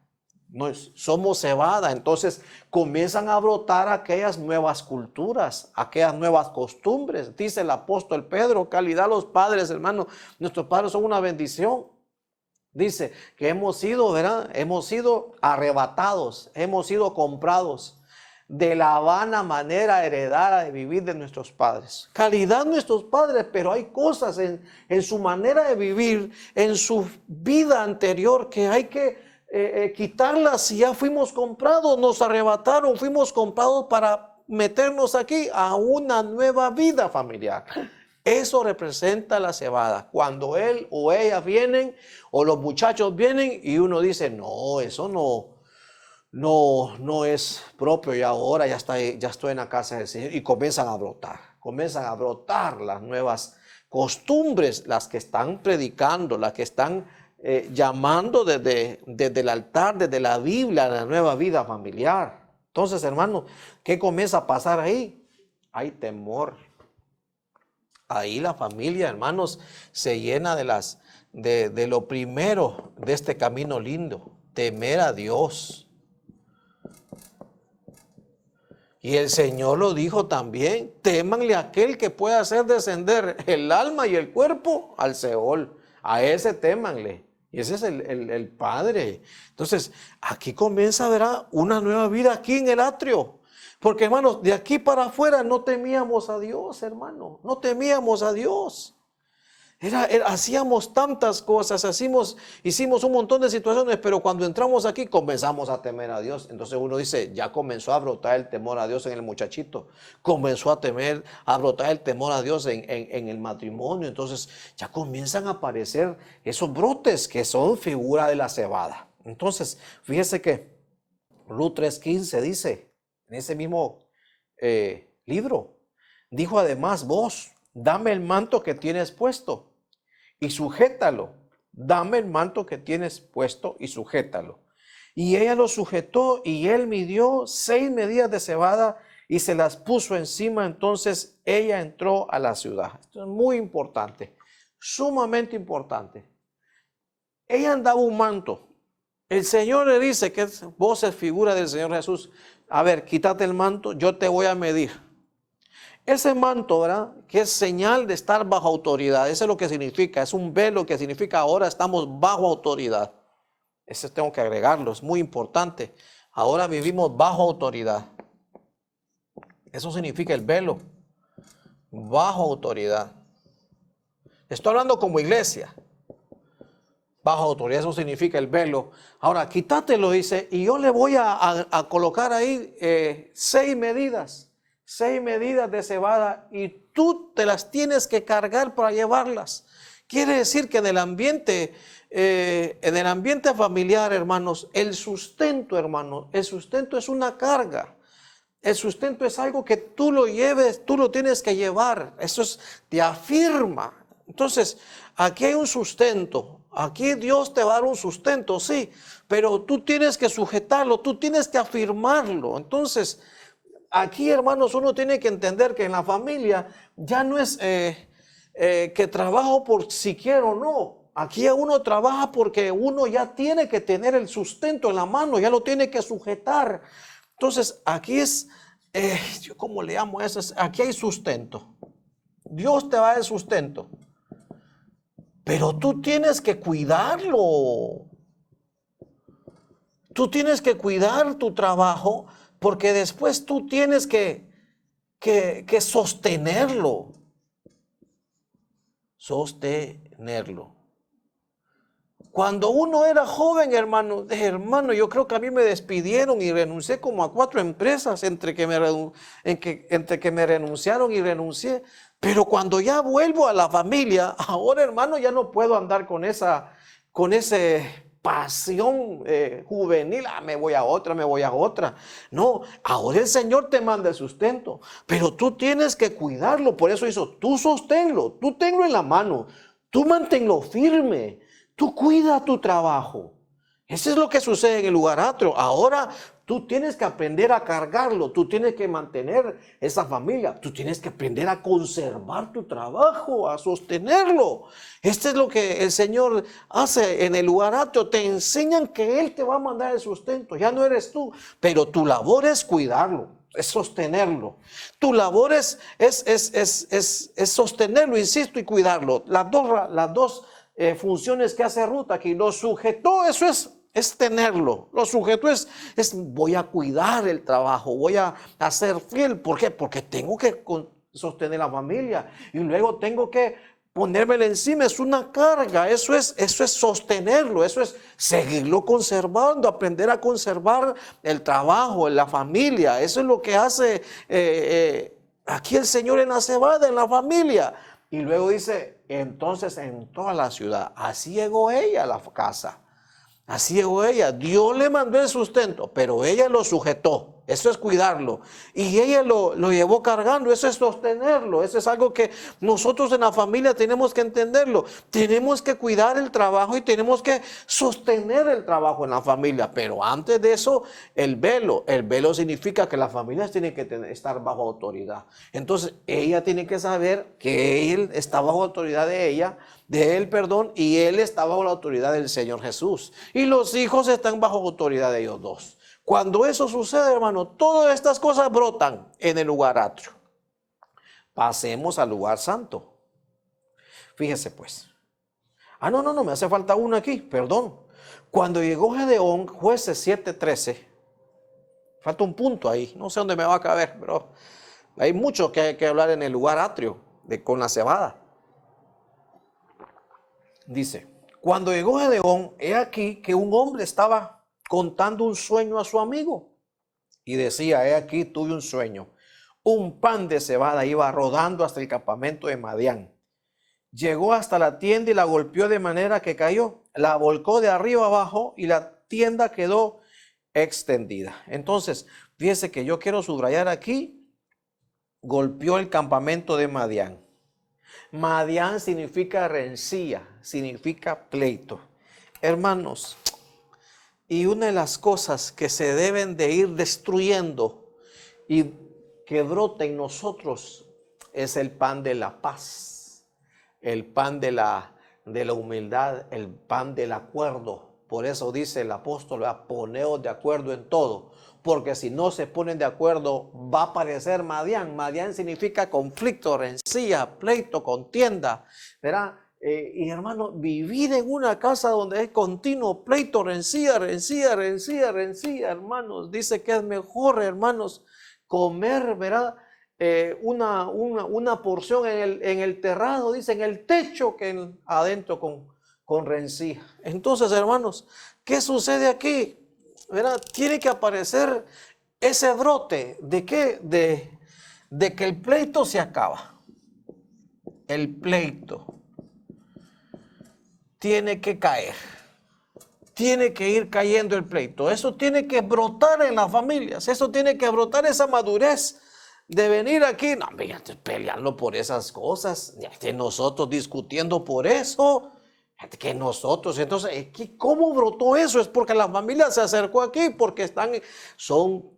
Somos cebada, entonces comienzan a brotar aquellas nuevas culturas, aquellas nuevas costumbres. Dice el apóstol Pedro, calidad a los padres, hermano, nuestros padres son una bendición. Dice que hemos sido, ¿verdad? Hemos sido arrebatados, hemos sido comprados de la vana manera heredada de vivir de nuestros padres. Calidad nuestros padres, pero hay cosas en su manera de vivir, en su vida anterior que hay que quitarlas. Si ya fuimos comprados, nos arrebataron, fuimos comprados para meternos aquí a una nueva vida familiar. Eso representa la cebada. Cuando él o ella vienen o los muchachos vienen y uno dice, no, eso no es propio y ahora ya estoy en la casa del Señor y comienzan a brotar las nuevas costumbres, las que están predicando, las que están llamando desde el altar, desde la Biblia, la nueva vida familiar. Entonces, hermano, ¿qué comienza a pasar ahí? Hay temor. Ahí la familia, hermanos, se llena de lo primero de este camino lindo, temer a Dios. Y el Señor lo dijo también, témanle a aquel que pueda hacer descender el alma y el cuerpo al Seol. A ese témanle. Y ese es el Padre. Entonces, aquí comienza, verá, una nueva vida aquí en el atrio. Porque, hermanos, de aquí para afuera no temíamos a Dios, hermano. No temíamos a Dios. Hacíamos tantas cosas, hicimos un montón de situaciones, pero cuando entramos aquí comenzamos a temer a Dios. Entonces uno dice, ya comenzó a brotar el temor a Dios en el muchachito, comenzó a brotar el temor a Dios en el matrimonio. Entonces ya comienzan a aparecer esos brotes que son figura de la cebada. Entonces, fíjese que Ruth 3:15 dice, en ese mismo libro, dijo además, vos, dame el manto que tienes puesto y sujétalo. Dame el manto que tienes puesto y sujétalo. Y ella lo sujetó y él midió 6 medidas de cebada y se las puso encima. Entonces ella entró a la ciudad. Esto es muy importante, sumamente importante. Ella andaba un manto. El Señor le dice que vos es figura del Señor Jesús. A ver, quítate el manto, yo te voy a medir. Ese manto, ¿verdad? Que es señal de estar bajo autoridad. Eso es lo que significa. Es un velo que significa ahora estamos bajo autoridad. Eso tengo que agregarlo, es muy importante. Ahora vivimos bajo autoridad. Eso significa el velo. Bajo autoridad. Estoy hablando como iglesia. Bajo autoridad, eso significa el velo. Ahora, quítatelo, dice, y yo le voy a colocar ahí 6 medidas. 6 medidas de cebada y tú te las tienes que cargar para llevarlas. Quiere decir que en el ambiente familiar, hermanos, el sustento, hermanos, el sustento es una carga. El sustento es algo que tú lo lleves, tú lo tienes que llevar. Eso te afirma. Entonces, aquí hay un sustento. Aquí Dios te va a dar un sustento, sí, pero tú tienes que sujetarlo, tú tienes que afirmarlo. Entonces, aquí, hermanos, uno tiene que entender que en la familia ya no es que trabajo por si quiero o no. Aquí uno trabaja porque uno ya tiene que tener el sustento en la mano, ya lo tiene que sujetar. Entonces, aquí es, yo cómo le llamo a eso, aquí hay sustento. Dios te va a dar sustento. Pero tú tienes que cuidarlo. Tú tienes que cuidar tu trabajo porque después tú tienes que sostenerlo. Sostenerlo. Cuando uno era joven, hermano, yo creo que a mí me despidieron y renuncié como a 4 empresas entre que me renunciaron y renuncié. Pero cuando ya vuelvo a la familia, ahora, hermano, ya no puedo andar con esa pasión juvenil. Me voy a otra. No, ahora el Señor te manda el sustento, pero tú tienes que cuidarlo. Por eso hizo, tú sosténlo, tú tenlo en la mano, tú manténlo firme. Tú cuida tu trabajo. Eso es lo que sucede en el lugar atrio. Ahora tú tienes que aprender a cargarlo. Tú tienes que mantener esa familia. Tú tienes que aprender a conservar tu trabajo, a sostenerlo. Esto es lo que el Señor hace en el lugar atrio. Te enseñan que Él te va a mandar el sustento. Ya no eres tú, pero tu labor es cuidarlo, es sostenerlo. Tu labor es sostenerlo, insisto, y cuidarlo. Las dos funciones que hace Ruth aquí. Lo sujetó, eso es tenerlo. Lo sujetó es voy a cuidar el trabajo, voy a ser fiel. ¿Por qué? Porque tengo que sostener la familia y luego tengo que ponérmelo encima. Es una carga. Eso es sostenerlo, eso es seguirlo conservando, aprender a conservar el trabajo, la familia. Eso es lo que hace aquí el Señor en la cebada, en la familia. Y luego dice, entonces en toda la ciudad, así llegó ella a la casa. Así llegó ella. Dios le mandó el sustento, pero ella lo sujetó. Eso es cuidarlo. Y ella lo llevó cargando. Eso es sostenerlo. Eso es algo que nosotros en la familia tenemos que entenderlo. Tenemos que cuidar el trabajo y tenemos que sostener el trabajo en la familia. Pero antes de eso, el velo. El velo significa que las familias tienen que estar bajo autoridad. Entonces, ella tiene que saber que él está bajo autoridad de ella, y él está bajo la autoridad del Señor Jesús. Y los hijos están bajo autoridad de ellos dos. Cuando eso sucede, hermano, todas estas cosas brotan en el lugar atrio. Pasemos al lugar santo. Fíjese pues. No, me hace falta una aquí, perdón. Cuando llegó Gedeón, Jueces 7:13, falta un punto ahí, no sé dónde me va a caber, pero hay mucho que hay que hablar en el lugar atrio, con la cebada. Dice, cuando llegó Gedeón, he aquí que un hombre estaba contando un sueño a su amigo. Y decía, he aquí, tuve un sueño. Un pan de cebada iba rodando hasta el campamento de Madián. Llegó hasta la tienda y la golpeó de manera que cayó. La volcó de arriba abajo y la tienda quedó extendida. Entonces, fíjese que yo quiero subrayar aquí, golpeó el campamento de Madián. Madián significa rencilla, significa pleito. Hermanos, Y una de las cosas que se deben de ir destruyendo y que brote en nosotros es el pan de la paz, el pan de la humildad, el pan del acuerdo. Por eso dice el apóstol, poneos de acuerdo en todo, porque si no se ponen de acuerdo va a aparecer Madián. Madián significa conflicto, rencilla, pleito, contienda, ¿verdad? Y hermano, vivir en una casa donde es continuo pleito, rencilla, hermanos, dice que es mejor, hermanos, comer, ¿verdad? Una porción en el terrado, dice, en el techo, que adentro con rencilla. Entonces, hermanos, ¿qué sucede aquí? ¿Verdad? Tiene que aparecer ese brote. ¿De qué? De que el pleito se acaba. El pleito tiene que caer. Tiene que ir cayendo el pleito. Eso tiene que brotar en las familias. Eso tiene que brotar, esa madurez de venir aquí. No, mira, peleando por esas cosas. Nosotros discutiendo por eso. Que nosotros, entonces, ¿cómo brotó eso? Es porque la familia se acercó aquí, porque son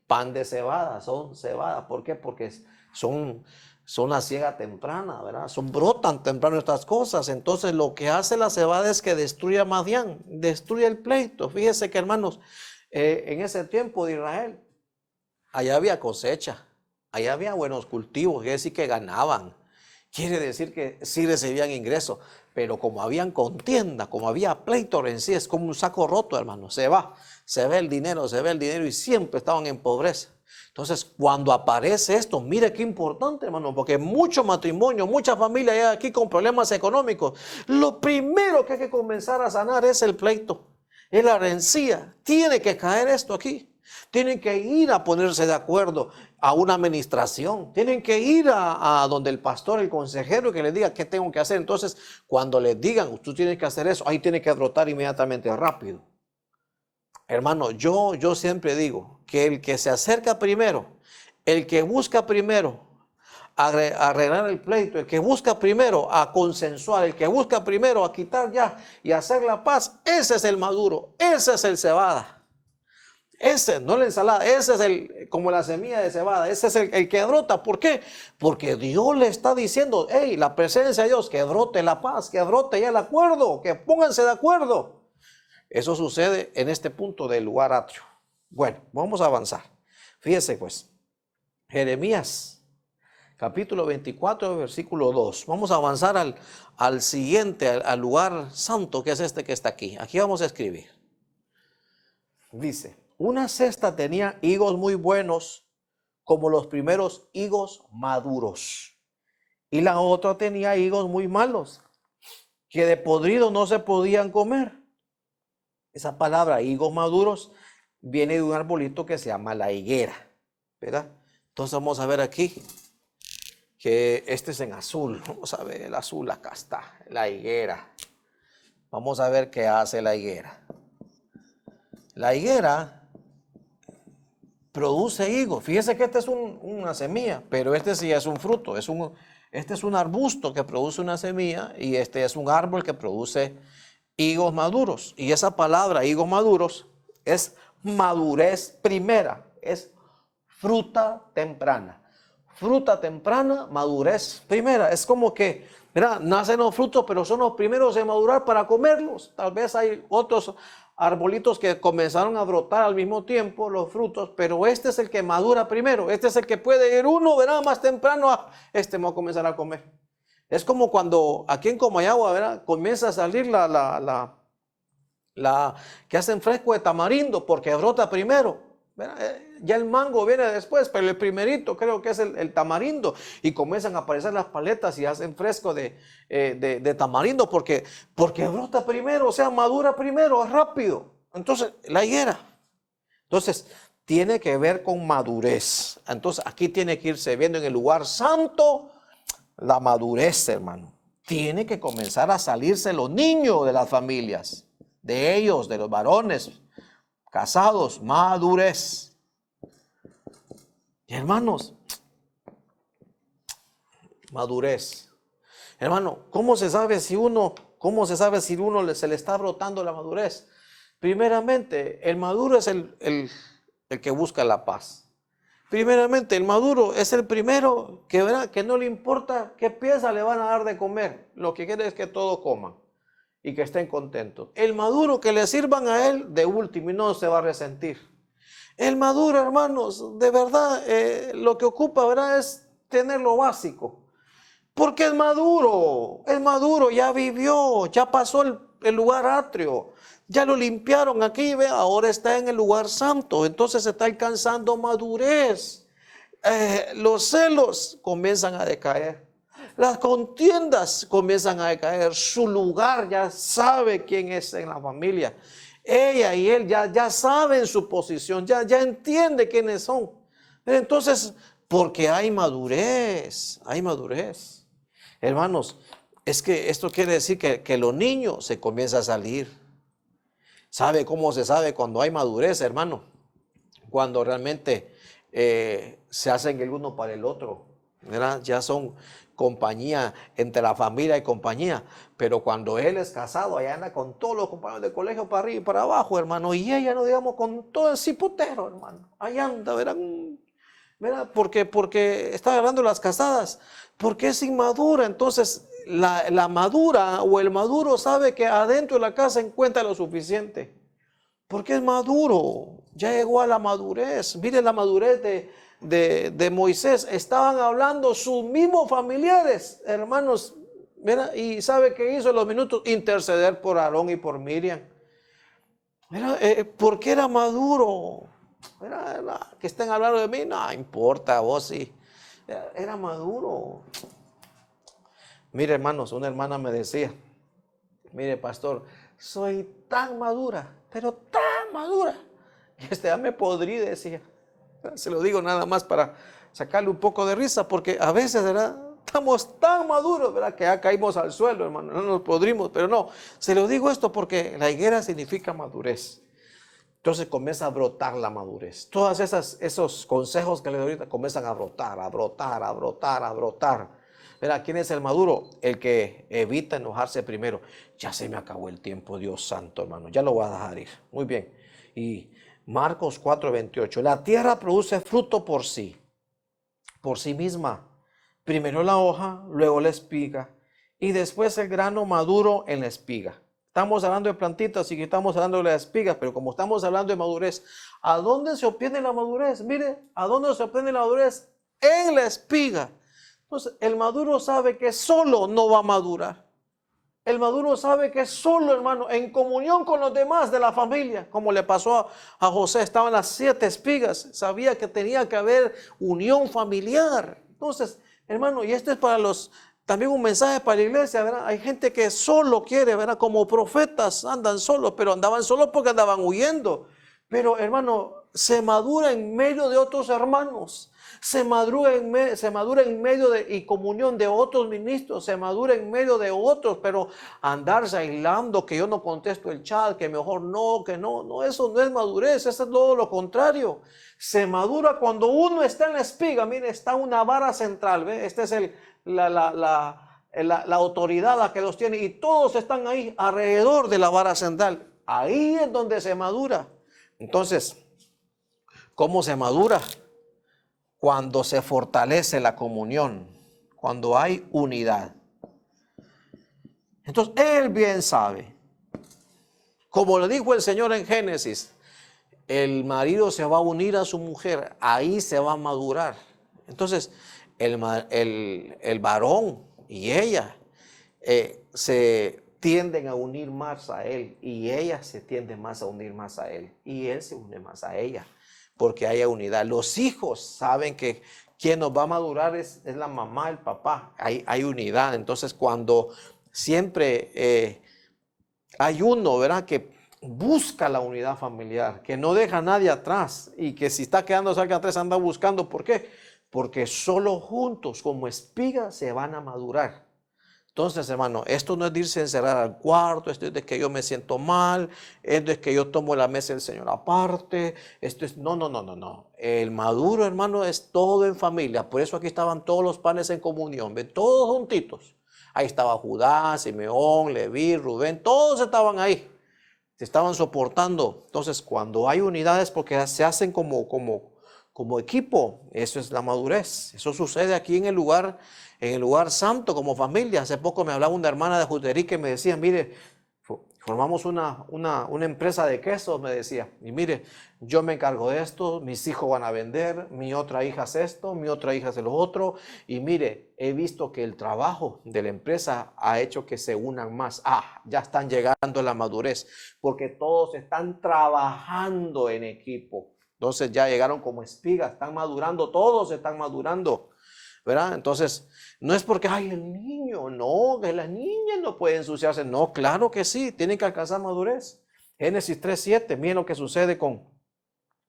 pan de cebada, son cebada. ¿Por qué? Porque son la siega temprana, ¿verdad? Brotan temprano estas cosas. Entonces, lo que hace la cebada es que destruye a Madián, destruye el pleito. Fíjese que, hermanos, en ese tiempo de Israel, allá había cosecha, allá había buenos cultivos, quiere decir que ganaban. Quiere decir que sí recibían ingresos, pero como habían contienda, como había pleito en sí, es como un saco roto, hermano. Se ve el dinero y siempre estaban en pobreza. Entonces, cuando aparece esto, mire qué importante, hermano, porque mucho matrimonio, mucha familia hay aquí con problemas económicos. Lo primero que hay que comenzar a sanar es el pleito, es la rencilla. Tiene que caer esto aquí. Tienen que ir a ponerse de acuerdo a una administración. Tienen que ir a donde el pastor, el consejero, que les diga qué tengo que hacer. Entonces, cuando les digan, tú tienes que hacer eso, ahí tiene que brotar inmediatamente, rápido. Hermano, yo siempre digo que el que se acerca primero, el que busca primero arreglar el pleito, el que busca primero a consensuar, el que busca primero a quitar ya y hacer la paz, ese es el maduro, ese es el cebada. Ese, no la ensalada, ese es como la semilla de cebada, ese es el que brota. ¿Por qué? Porque Dios le está diciendo, hey, la presencia de Dios, que brote la paz, que brote ya el acuerdo, que pónganse de acuerdo. Eso sucede en este punto del lugar atrio. Bueno, vamos a avanzar. Fíjese pues, Jeremías, capítulo 24, versículo 2. Vamos a avanzar al siguiente, al lugar santo, que es este que está aquí. Aquí vamos a escribir. Dice, una cesta tenía higos muy buenos, como los primeros higos maduros. Y la otra tenía higos muy malos, que de podrido no se podían comer. Esa palabra, higos maduros, viene de un arbolito que se llama la higuera, ¿verdad? Entonces vamos a ver aquí, que este es en azul. Vamos a ver el azul, acá está, la higuera. Vamos a ver qué hace la higuera. La higuera produce higos. Fíjese que este es una semilla, pero este sí es un fruto. Este es un arbusto que produce una semilla y este es un árbol que produce higos maduros. Y esa palabra, higos maduros, es madurez primera, es fruta temprana. Fruta temprana, madurez primera. Es como que, mira, nacen los frutos, pero son los primeros en madurar para comerlos. Tal vez hay otros arbolitos que comenzaron a brotar al mismo tiempo, los frutos, pero este es el que madura primero. Este es el que puede ir uno, verá, más temprano, este va a comenzar a comer. Es como cuando aquí en Comayagua, ¿verdad?, comienza a salir que hacen fresco de tamarindo, porque brota primero, ¿verdad? Ya el mango viene después, pero el primerito creo que es el tamarindo, y comienzan a aparecer las paletas y hacen fresco de tamarindo, porque brota primero, o sea, madura primero, es rápido. Entonces, la higuera. Entonces, tiene que ver con madurez. Entonces, aquí tiene que irse viendo en el lugar santo la madurez, hermano. Tiene que comenzar a salirse los niños de las familias, de ellos, de los varones casados, madurez. Y hermanos, madurez. Hermano, ¿cómo se sabe si uno se le está brotando la madurez? Primeramente, el maduro es el que busca la paz. Primeramente, el maduro es el primero que verá que no le importa qué pieza le van a dar de comer. Lo que quiere es que todos coman y que estén contentos. El maduro, que le sirvan a él de último y no se va a resentir. El maduro, hermanos, de verdad, lo que ocupa, ¿verdad?, es tener lo básico. Porque es maduro, ya vivió, ya pasó el lugar atrio, ya lo limpiaron aquí, ve, ahora está en el lugar santo, entonces está alcanzando madurez. Los celos comienzan a decaer, las contiendas comienzan a decaer, su lugar ya sabe quién es en la familia. Ella y él ya saben su posición, ya entiende quiénes son. Entonces, porque hay madurez, hay madurez. Hermanos, es que esto quiere decir que los niños se comienzan a salir. ¿Sabe cómo se sabe cuando hay madurez, hermano? Cuando realmente se hacen el uno para el otro, ¿verdad? Ya son compañía entre la familia y compañía. Pero cuando él es casado, allá anda con todos los compañeros de colegio para arriba y para abajo, hermano. Y ella, no digamos, con todo el cipotero, hermano. Allá anda, verán. ¿Verdad? Porque está hablando de las casadas, porque es inmadura. Entonces la madura o el maduro sabe que adentro de la casa encuentra lo suficiente, porque es maduro, ya llegó a la madurez. Mire la madurez de Moisés. Estaban hablando sus mismos familiares, hermanos, ¿verdad? Y ¿sabe qué hizo en los minutos? Interceder por Aarón y por Miriam. Porque era maduro. Que estén hablando de mí, no importa, vos sí. Era maduro. Mire, hermanos, una hermana me decía, mire, pastor, soy tan madura, pero tan madura, que ya me podrí, decía. Se lo digo nada más para sacarle un poco de risa, porque a veces, ¿verdad?, estamos tan maduros, ¿verdad?, que ya caímos al suelo, hermano, no nos podrimos. Pero no, se lo digo esto porque la higuera significa madurez. Entonces comienza a brotar la madurez. Todos esos consejos que le doy ahorita comienzan a brotar, a brotar, a brotar, a brotar. Mira, ¿quién es el maduro? El que evita enojarse primero. Ya se me acabó el tiempo, Dios santo, hermano. Ya lo voy a dejar ir. Muy bien. Y Marcos 4:28. La tierra produce fruto por sí misma. Primero la hoja, luego la espiga y después el grano maduro en la espiga. Estamos hablando de plantitas y que estamos hablando de las espigas, pero como estamos hablando de madurez, ¿a dónde se obtiene la madurez? Mire, ¿a dónde se obtiene la madurez? En la espiga. Entonces, el maduro sabe que solo no va a madurar. El maduro sabe que solo, hermano, en comunión con los demás de la familia, como le pasó a José, estaban las 7 espigas, sabía que tenía que haber unión familiar. Entonces, hermano, y este es para también un mensaje para la iglesia, ¿verdad? Hay gente que solo quiere, ¿verdad? Como profetas andan solos, pero andaban solos porque andaban huyendo. Pero, hermano, se madura en medio de otros hermanos. Se madura en medio y comunión de otros ministros, se madura en medio de otros, pero andarse aislando, que yo no contesto el chat, que mejor no, eso no es madurez, eso es todo lo contrario. Se madura cuando uno está en la espiga. Mire, está una vara central, ¿ve? Esta es la autoridad a que los tiene, y todos están ahí alrededor de la vara central. Ahí es donde se madura. Entonces, ¿cómo se madura? Cuando se fortalece la comunión, cuando hay unidad. Entonces, él bien sabe, como le dijo el Señor en Génesis, el marido se va a unir a su mujer, ahí se va a madurar. Entonces, el varón y ella se tienden a unir más a él, y ella se tiende más a unir más a él, y él se une más a ella, porque haya unidad. Los hijos saben que quien nos va a madurar es la mamá, el papá. Hay unidad. Entonces, cuando siempre hay uno, ¿verdad?, que busca la unidad familiar, que no deja a nadie atrás, y que si está quedándose alguien atrás anda buscando. ¿Por qué? Porque solo juntos como espigas se van a madurar. Entonces, hermano, esto no es de irse a encerrar al cuarto, esto es de que yo me siento mal, esto es que yo tomo la mesa del Señor aparte, esto es, no. El maduro, hermano, es todo en familia. Por eso aquí estaban todos los panes en comunión, ¿ven? Todos juntitos. Ahí estaba Judá, Simeón, Leví, Rubén, todos estaban ahí. se estaban soportando. Entonces, cuando hay unidades, porque se hacen como equipo, eso es la madurez. Eso sucede aquí en el lugar santo, como familia. Hace poco me hablaba una hermana de Juterí que me decía, mire, formamos una empresa de quesos, me decía, y mire, yo me encargo de esto, mis hijos van a vender, mi otra hija hace esto, mi otra hija hace lo otro, y mire, he visto que el trabajo de la empresa ha hecho que se unan más. Ya están llegando a la madurez, porque todos están trabajando en equipo. Entonces ya llegaron como espigas, están madurando, todos están madurando, ¿verdad? Entonces, no es porque, el niño, no, que las niñas no pueden ensuciarse. No, claro que sí, tienen que alcanzar madurez. Génesis 3:7, miren lo que sucede con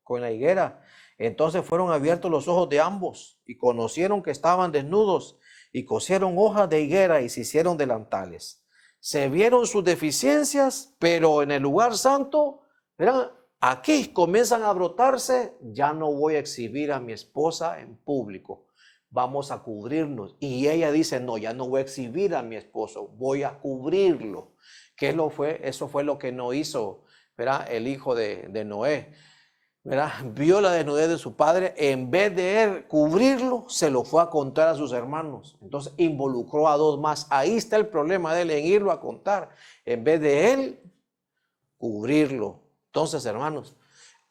la higuera. Entonces fueron abiertos los ojos de ambos y conocieron que estaban desnudos y cosieron hojas de higuera y se hicieron delantales. Se vieron sus deficiencias, pero en el lugar santo, ¿verdad? Aquí comienzan a brotarse, ya no voy a exhibir a mi esposa en público, vamos a cubrirnos. Y ella dice, no, ya no voy a exhibir a mi esposo, voy a cubrirlo. Eso fue lo que no hizo, ¿verdad? El hijo de Noé, ¿verdad? Vio la desnudez de su padre, en vez de él cubrirlo, se lo fue a contar a sus hermanos. Entonces involucró a dos más. Ahí está el problema de él, en irlo a contar, en vez de él cubrirlo. Entonces, hermanos,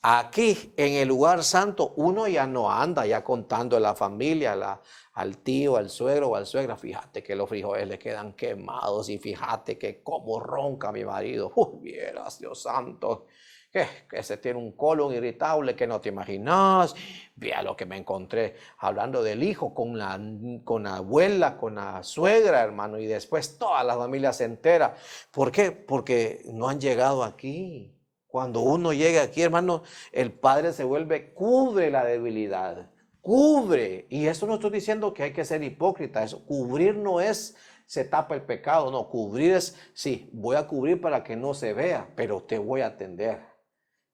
aquí en el lugar santo uno ya no anda ya contando a la familia, al tío, al suegro o al suegra. Fíjate que los frijoles le quedan quemados y fíjate que cómo ronca mi marido. Vieras, Dios santo, que se tiene un colon irritable que no te imaginas. Vea lo que me encontré hablando del hijo con la abuela, con la suegra, hermano, y después toda la familia se entera. ¿Por qué? Porque no han llegado aquí. Cuando uno llega aquí, hermano, el Padre se cubre la debilidad, cubre. Y eso no estoy diciendo que hay que ser hipócrita. Eso, cubrir no es se tapa el pecado, no, cubrir es, sí, voy a cubrir para que no se vea, pero te voy a atender,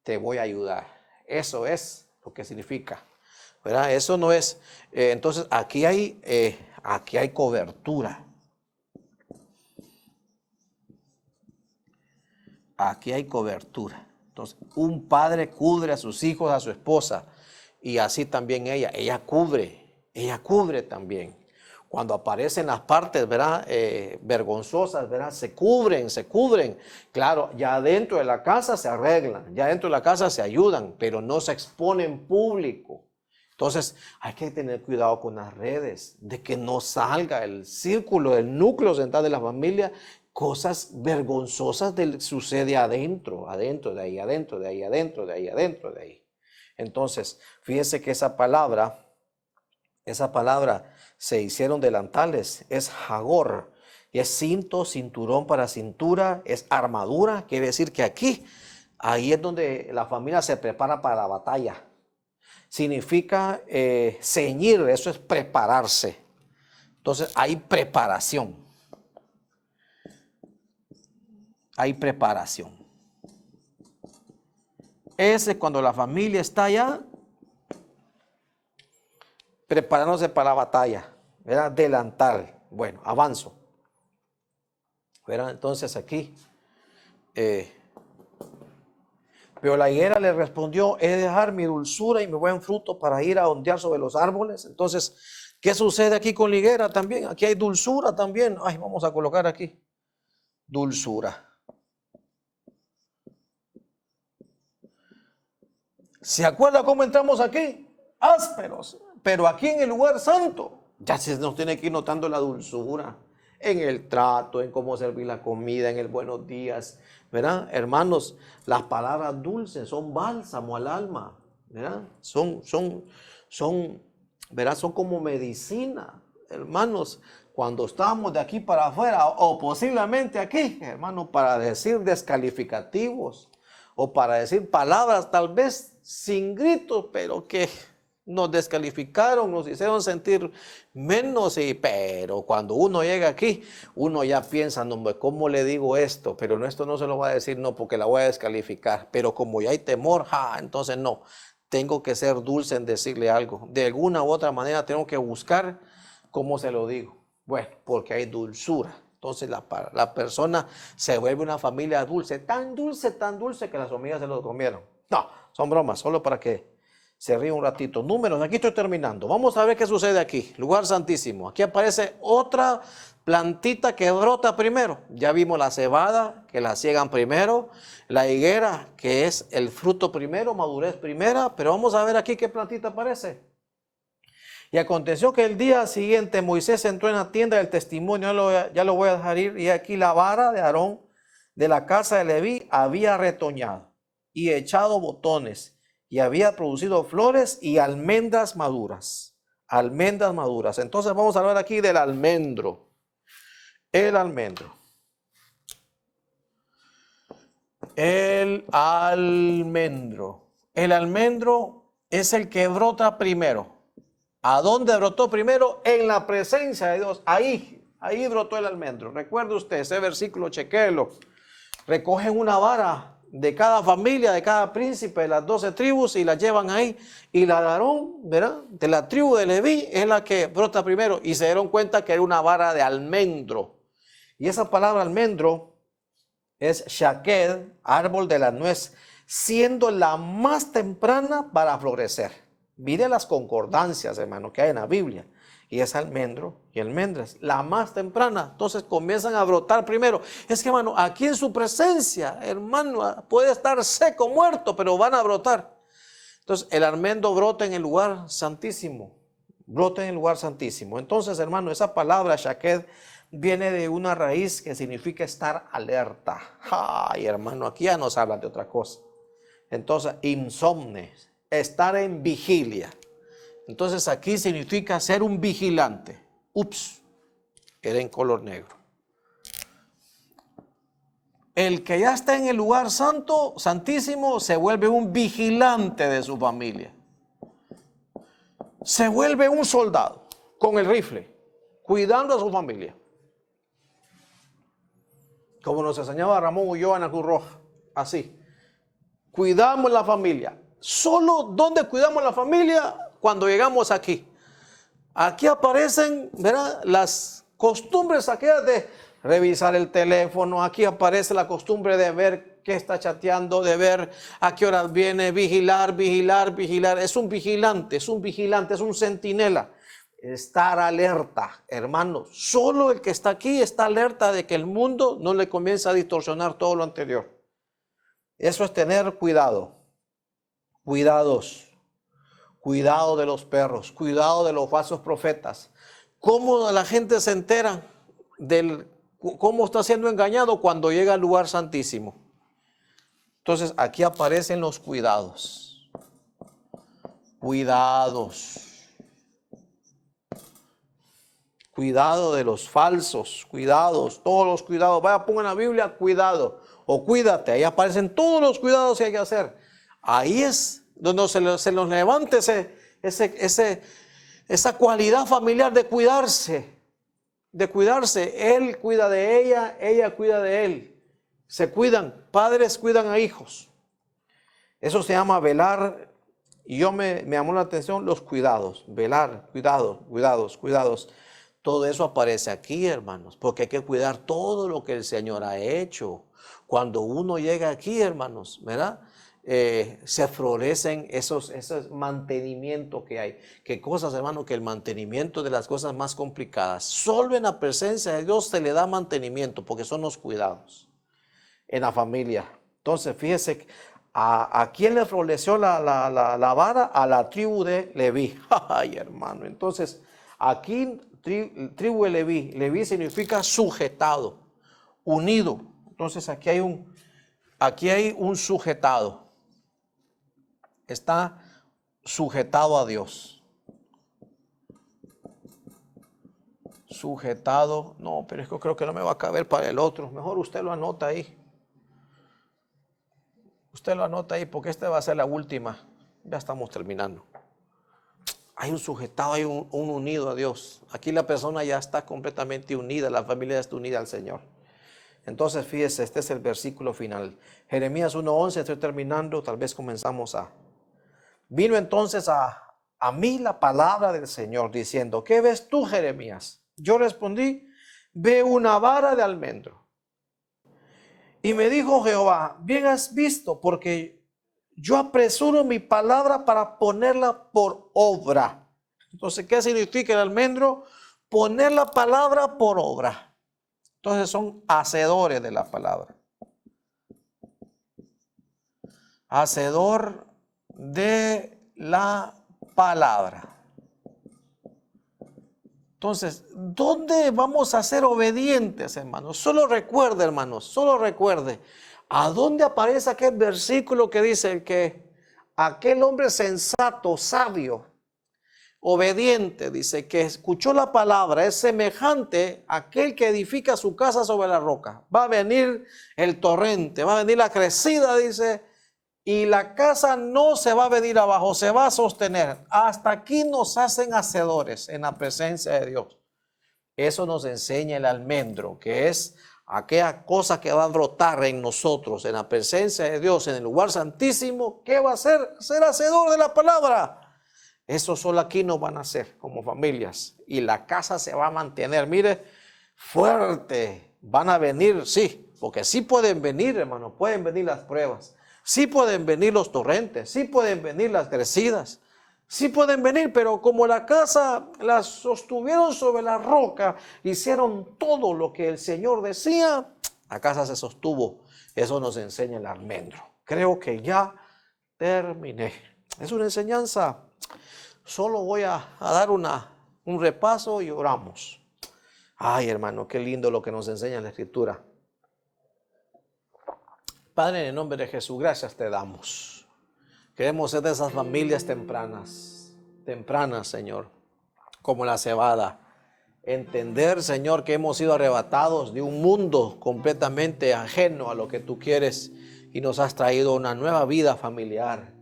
te voy a ayudar. Eso es lo que significa, ¿verdad? Eso no es, entonces aquí hay cobertura. Aquí hay cobertura. Entonces, un padre cubre a sus hijos, a su esposa, y así también ella cubre también. Cuando aparecen las partes, ¿verdad? Vergonzosas, ¿verdad? Se cubren. Claro, ya dentro de la casa se arreglan, ya dentro de la casa se ayudan, pero no se exponen en público. Entonces, hay que tener cuidado con las redes, de que no salga el círculo, el núcleo central de la familia, cosas vergonzosas sucede adentro, de ahí. Entonces, fíjense que esa palabra se hicieron delantales, es jagor, es cinto, cinturón para cintura, es armadura, quiere decir que ahí es donde la familia se prepara para la batalla. Significa ceñir, eso es prepararse. Entonces hay preparación. Ese cuando la familia está ya preparándose para la batalla, ¿verdad? Delantal. Bueno, avanzo. ¿Verdad? Entonces aquí, pero la higuera le respondió, he de dejar mi dulzura y mi buen fruto para ir a ondear sobre los árboles. Entonces, ¿qué sucede aquí con la higuera también? Aquí hay dulzura también. Vamos a colocar aquí. Dulzura. ¿Se acuerda cómo entramos aquí? Ásperos. Pero aquí en el lugar santo, ya se nos tiene que ir notando la dulzura. En el trato, en cómo servir la comida, en el buenos días, ¿verdad? Hermanos, las palabras dulces son bálsamo al alma, ¿verdad? ¿Verdad? Son como medicina, hermanos. Cuando estamos de aquí para afuera, o posiblemente aquí, hermanos, para decir descalificativos, o para decir palabras tal vez sin gritos, pero que nos descalificaron, nos hicieron sentir menos, pero cuando uno llega aquí, uno ya piensa, no, ¿cómo le digo esto? Pero esto no se lo va a decir, no, porque la voy a descalificar, pero como ya hay temor, entonces no, tengo que ser dulce en decirle algo, de alguna u otra manera tengo que buscar cómo se lo digo, bueno, porque hay dulzura. Entonces la persona se vuelve una familia dulce, tan dulce que las hormigas se lo comieron. No, son bromas, solo para que se ríe un ratito. Números, aquí estoy terminando. Vamos a ver qué sucede aquí. Lugar santísimo. Aquí aparece otra plantita que brota primero. Ya vimos la cebada, que la ciegan primero. La higuera, que es el fruto primero, madurez primera. Pero vamos a ver aquí qué plantita aparece. Y aconteció que el día siguiente Moisés entró en la tienda del testimonio. Ya lo voy a dejar ir. Y aquí la vara de Aarón de la casa de Leví había retoñado y echado botones. Y había producido flores y almendras maduras. Almendras maduras. Entonces vamos a hablar aquí del almendro. El almendro. El almendro. El almendro es el que brota primero. ¿A dónde brotó primero? En la presencia de Dios. Ahí brotó el almendro. Recuerde usted ese versículo, chequéelo. Recogen una vara de cada familia, de cada príncipe, de las 12 tribus, y la llevan ahí. Y la de Aarón, ¿verdad? De la tribu de Leví, es la que brota primero. Y se dieron cuenta que era una vara de almendro. Y esa palabra almendro es shaked, árbol de la nuez, siendo la más temprana para florecer. Mire las concordancias, hermano, que hay en la Biblia. Y es almendro y almendras, la más temprana. Entonces comienzan a brotar primero. Es que, hermano, aquí en su presencia, hermano, puede estar seco, muerto, pero van a brotar. Entonces el almendro brota en el lugar santísimo. Brota en el lugar santísimo. Entonces, hermano, esa palabra shaked viene de una raíz que significa estar alerta. Ay, hermano, aquí ya nos hablan de otra cosa. Entonces, insomne, estar en vigilia. Entonces aquí significa ser un vigilante. Ups, era en color negro. El que ya está en el lugar santo, santísimo, se vuelve un vigilante de su familia. Se vuelve un soldado con el rifle, cuidando a su familia. Como nos enseñaba Ramón Ulloa en la Cruz Roja, así. Cuidamos la familia. Solo donde cuidamos la familia, cuando llegamos aquí. Aquí aparecen, ¿verdad?, las costumbres aquellas de revisar el teléfono. Aquí aparece la costumbre de ver qué está chateando, de ver a qué horas viene, vigilar. Es un vigilante, es un centinela. Estar alerta, hermano. Solo el que está aquí está alerta de que el mundo no le comienza a distorsionar todo lo anterior. Eso es tener cuidado. Cuidado de los perros, cuidado de los falsos profetas. ¿Cómo la gente se entera cómo está siendo engañado cuando llega al lugar santísimo? Entonces aquí aparecen los cuidados. Cuidado de los falsos, todos los cuidados. Vaya, pongan la Biblia, cuidado o cuídate. Ahí aparecen todos los cuidados que hay que hacer. Ahí es donde se nos levante esa cualidad familiar de cuidarse. Él cuida de ella cuida de él. Se cuidan, padres cuidan a hijos. Eso se llama velar. Y yo me llamó la atención los cuidados. Velar, cuidados. Todo eso aparece aquí, hermanos, porque hay que cuidar todo lo que el Señor ha hecho. Cuando uno llega aquí, hermanos, ¿verdad? Se florecen esos mantenimientos que hay. ¿Qué cosas, hermano? Que el mantenimiento de las cosas más complicadas, solo en la presencia de Dios se le da mantenimiento, porque son los cuidados en la familia. Entonces, fíjese, ¿a quién le floreció la vara? A la tribu de Leví. Ay, hermano. Entonces, aquí, tribu de Leví. Leví significa sujetado, unido. Entonces, aquí hay un sujetado. Está sujetado a Dios. Sujetado. No, pero es que creo que no me va a caber para el otro. Mejor usted lo anota ahí. Usted lo anota ahí porque esta va a ser la última. Ya estamos terminando. Hay un sujetado, hay un unido a Dios. Aquí la persona ya está completamente unida, la familia está unida al Señor. Entonces, fíjese, este es el versículo final. Jeremías 1:11, estoy terminando, tal vez comenzamos a... Vino entonces a mí la palabra del Señor diciendo, ¿qué ves tú, Jeremías? Yo respondí, ve una vara de almendro. Y me dijo Jehová, bien has visto, porque yo apresuro mi palabra para ponerla por obra. Entonces, ¿qué significa el almendro? Poner la palabra por obra. Entonces son hacedores de la palabra. Hacedor de la palabra. Entonces, ¿dónde vamos a ser obedientes, hermanos? Solo recuerde, hermanos, solo recuerde. ¿A dónde aparece aquel versículo que dice que aquel hombre sensato, sabio, obediente, dice que escuchó la palabra, es semejante a aquel que edifica su casa sobre la roca? Va a venir el torrente, va a venir la crecida, dice, y la casa no se va a venir abajo, se va a sostener. Hasta aquí nos hacen hacedores en la presencia de Dios. Eso nos enseña el almendro, que es aquella cosa que va a brotar en nosotros, en la presencia de Dios, en el lugar santísimo. ¿Qué va a hacer? Ser hacedor de la palabra. Eso solo aquí nos van a hacer como familias. Y la casa se va a mantener, mire, fuerte. Van a venir, sí, porque sí pueden venir, hermano, pueden venir las pruebas. Sí pueden venir los torrentes, sí pueden venir las crecidas, sí pueden venir, pero como la casa la sostuvieron sobre la roca, hicieron todo lo que el Señor decía, la casa se sostuvo. Eso nos enseña el almendro. Creo que ya terminé. Es una enseñanza. Solo voy a dar un repaso y oramos. Ay, hermano, qué lindo lo que nos enseña la Escritura. Padre, en el nombre de Jesús, gracias te damos. Queremos ser de esas familias tempranas, Señor, como la cebada. Entender, Señor, que hemos sido arrebatados de un mundo completamente ajeno a lo que tú quieres y nos has traído una nueva vida familiar,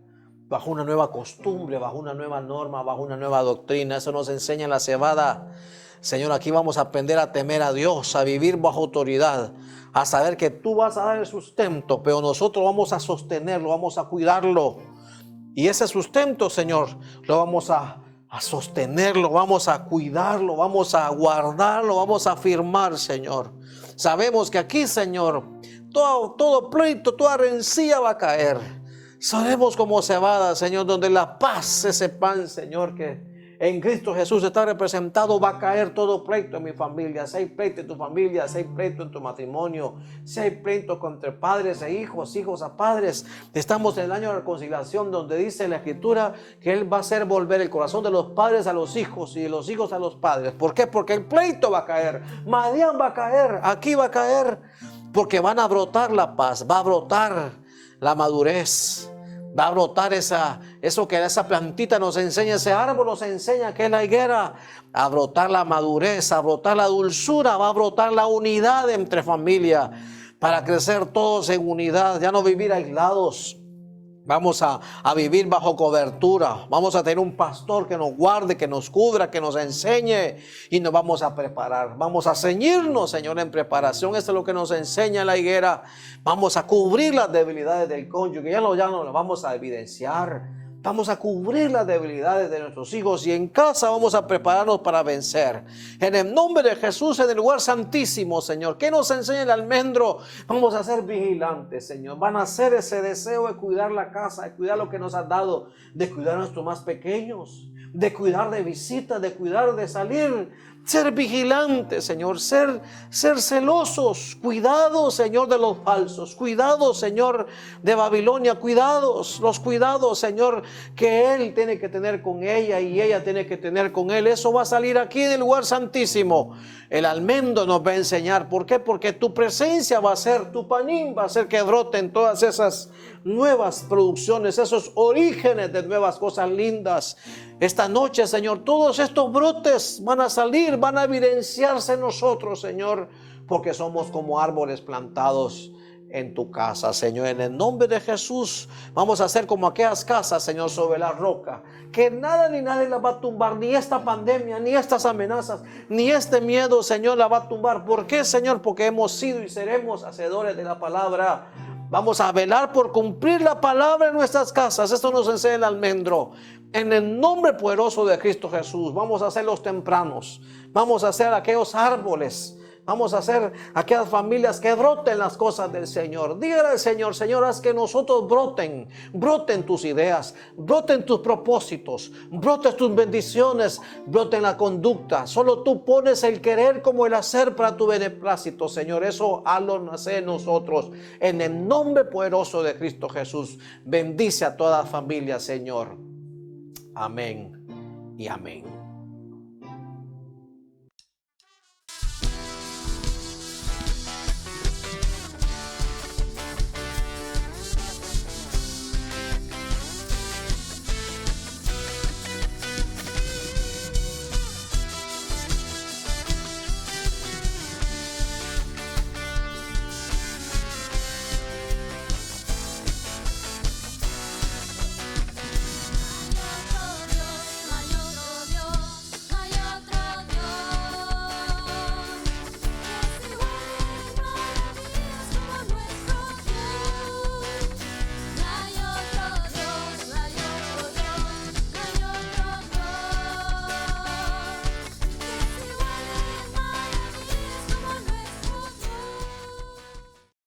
bajo una nueva costumbre, bajo una nueva norma, bajo una nueva doctrina. Eso nos enseña la cebada. Señor, aquí vamos a aprender a temer a Dios, a vivir bajo autoridad, a saber que tú vas a dar el sustento, pero nosotros vamos a sostenerlo, vamos a cuidarlo. Y ese sustento, Señor, lo vamos a sostenerlo, vamos a cuidarlo, vamos a guardarlo, vamos a firmar, Señor. Sabemos que aquí, Señor, todo pleito, toda rencilla va a caer. Sabemos como cebada, Señor, donde la paz, ese pan, Señor, que en Cristo Jesús está representado, va a caer todo pleito en mi familia. Si hay pleito en tu familia, si hay pleito en tu matrimonio, si hay pleito entre padres e hijos, hijos a padres. Estamos en el año de reconciliación, donde dice la Escritura que Él va a hacer volver el corazón de los padres a los hijos y de los hijos a los padres. ¿Por qué? Porque el pleito va a caer, Madián va a caer, aquí va a caer, porque van a brotar la paz, va a brotar la madurez. Va a brotar eso que esa plantita nos enseña, ese árbol nos enseña que es la higuera. A brotar la madurez, a brotar la dulzura, va a brotar la unidad entre familia, para crecer todos en unidad, ya no vivir aislados. Vamos a vivir bajo cobertura. Vamos a tener un pastor que nos guarde, que nos cubra, que nos enseñe, y nos vamos a preparar. Vamos a ceñirnos, Señor, en preparación. Esto es lo que nos enseña la higuera. Vamos a cubrir las debilidades del cónyuge. Ya no lo vamos a evidenciar. Vamos a cubrir las debilidades de nuestros hijos, y en casa vamos a prepararnos para vencer. En el nombre de Jesús, en el lugar santísimo, Señor. ¿Qué nos enseña el almendro? Vamos a ser vigilantes, Señor. Van a hacer ese deseo de cuidar la casa, de cuidar lo que nos has dado, de cuidar a nuestros más pequeños, de cuidar de visitas, de cuidar de salir. Ser vigilantes, Señor, ser celosos, cuidados, Señor, de los falsos, cuidados, Señor, de Babilonia, cuidados, los cuidados, Señor, que Él tiene que tener con ella y ella tiene que tener con Él. Eso va a salir aquí en el lugar santísimo. El almendro nos va a enseñar. ¿Por qué? Porque tu presencia va a ser, tu panín va a hacer que broten todas esas nuevas producciones, esos orígenes de nuevas cosas lindas. Esta noche, Señor, todos estos brotes van a salir, van a evidenciarse en nosotros, Señor, porque somos como árboles plantados en tu casa, Señor. En el nombre de Jesús vamos a ser como aquellas casas, Señor, sobre la roca, que nada ni nadie la va a tumbar, ni esta pandemia, ni estas amenazas, ni este miedo, Señor, la va a tumbar. ¿Por qué, Señor? Porque hemos sido y seremos hacedores de la palabra. Vamos a velar por cumplir la palabra en nuestras casas. Esto nos enseña el almendro. En el nombre poderoso de Cristo Jesús, vamos a ser los tempranos. Vamos a ser aquellos árboles Vamos a hacer aquellas familias que broten las cosas del Señor. Dígale al Señor, Señor, haz que nosotros broten tus ideas, broten tus propósitos, broten tus bendiciones, broten la conducta. Solo tú pones el querer como el hacer para tu beneplácito, Señor. Eso hazlo nacer en nosotros. En el nombre poderoso de Cristo Jesús, bendice a toda familia, Señor. Amén y amén.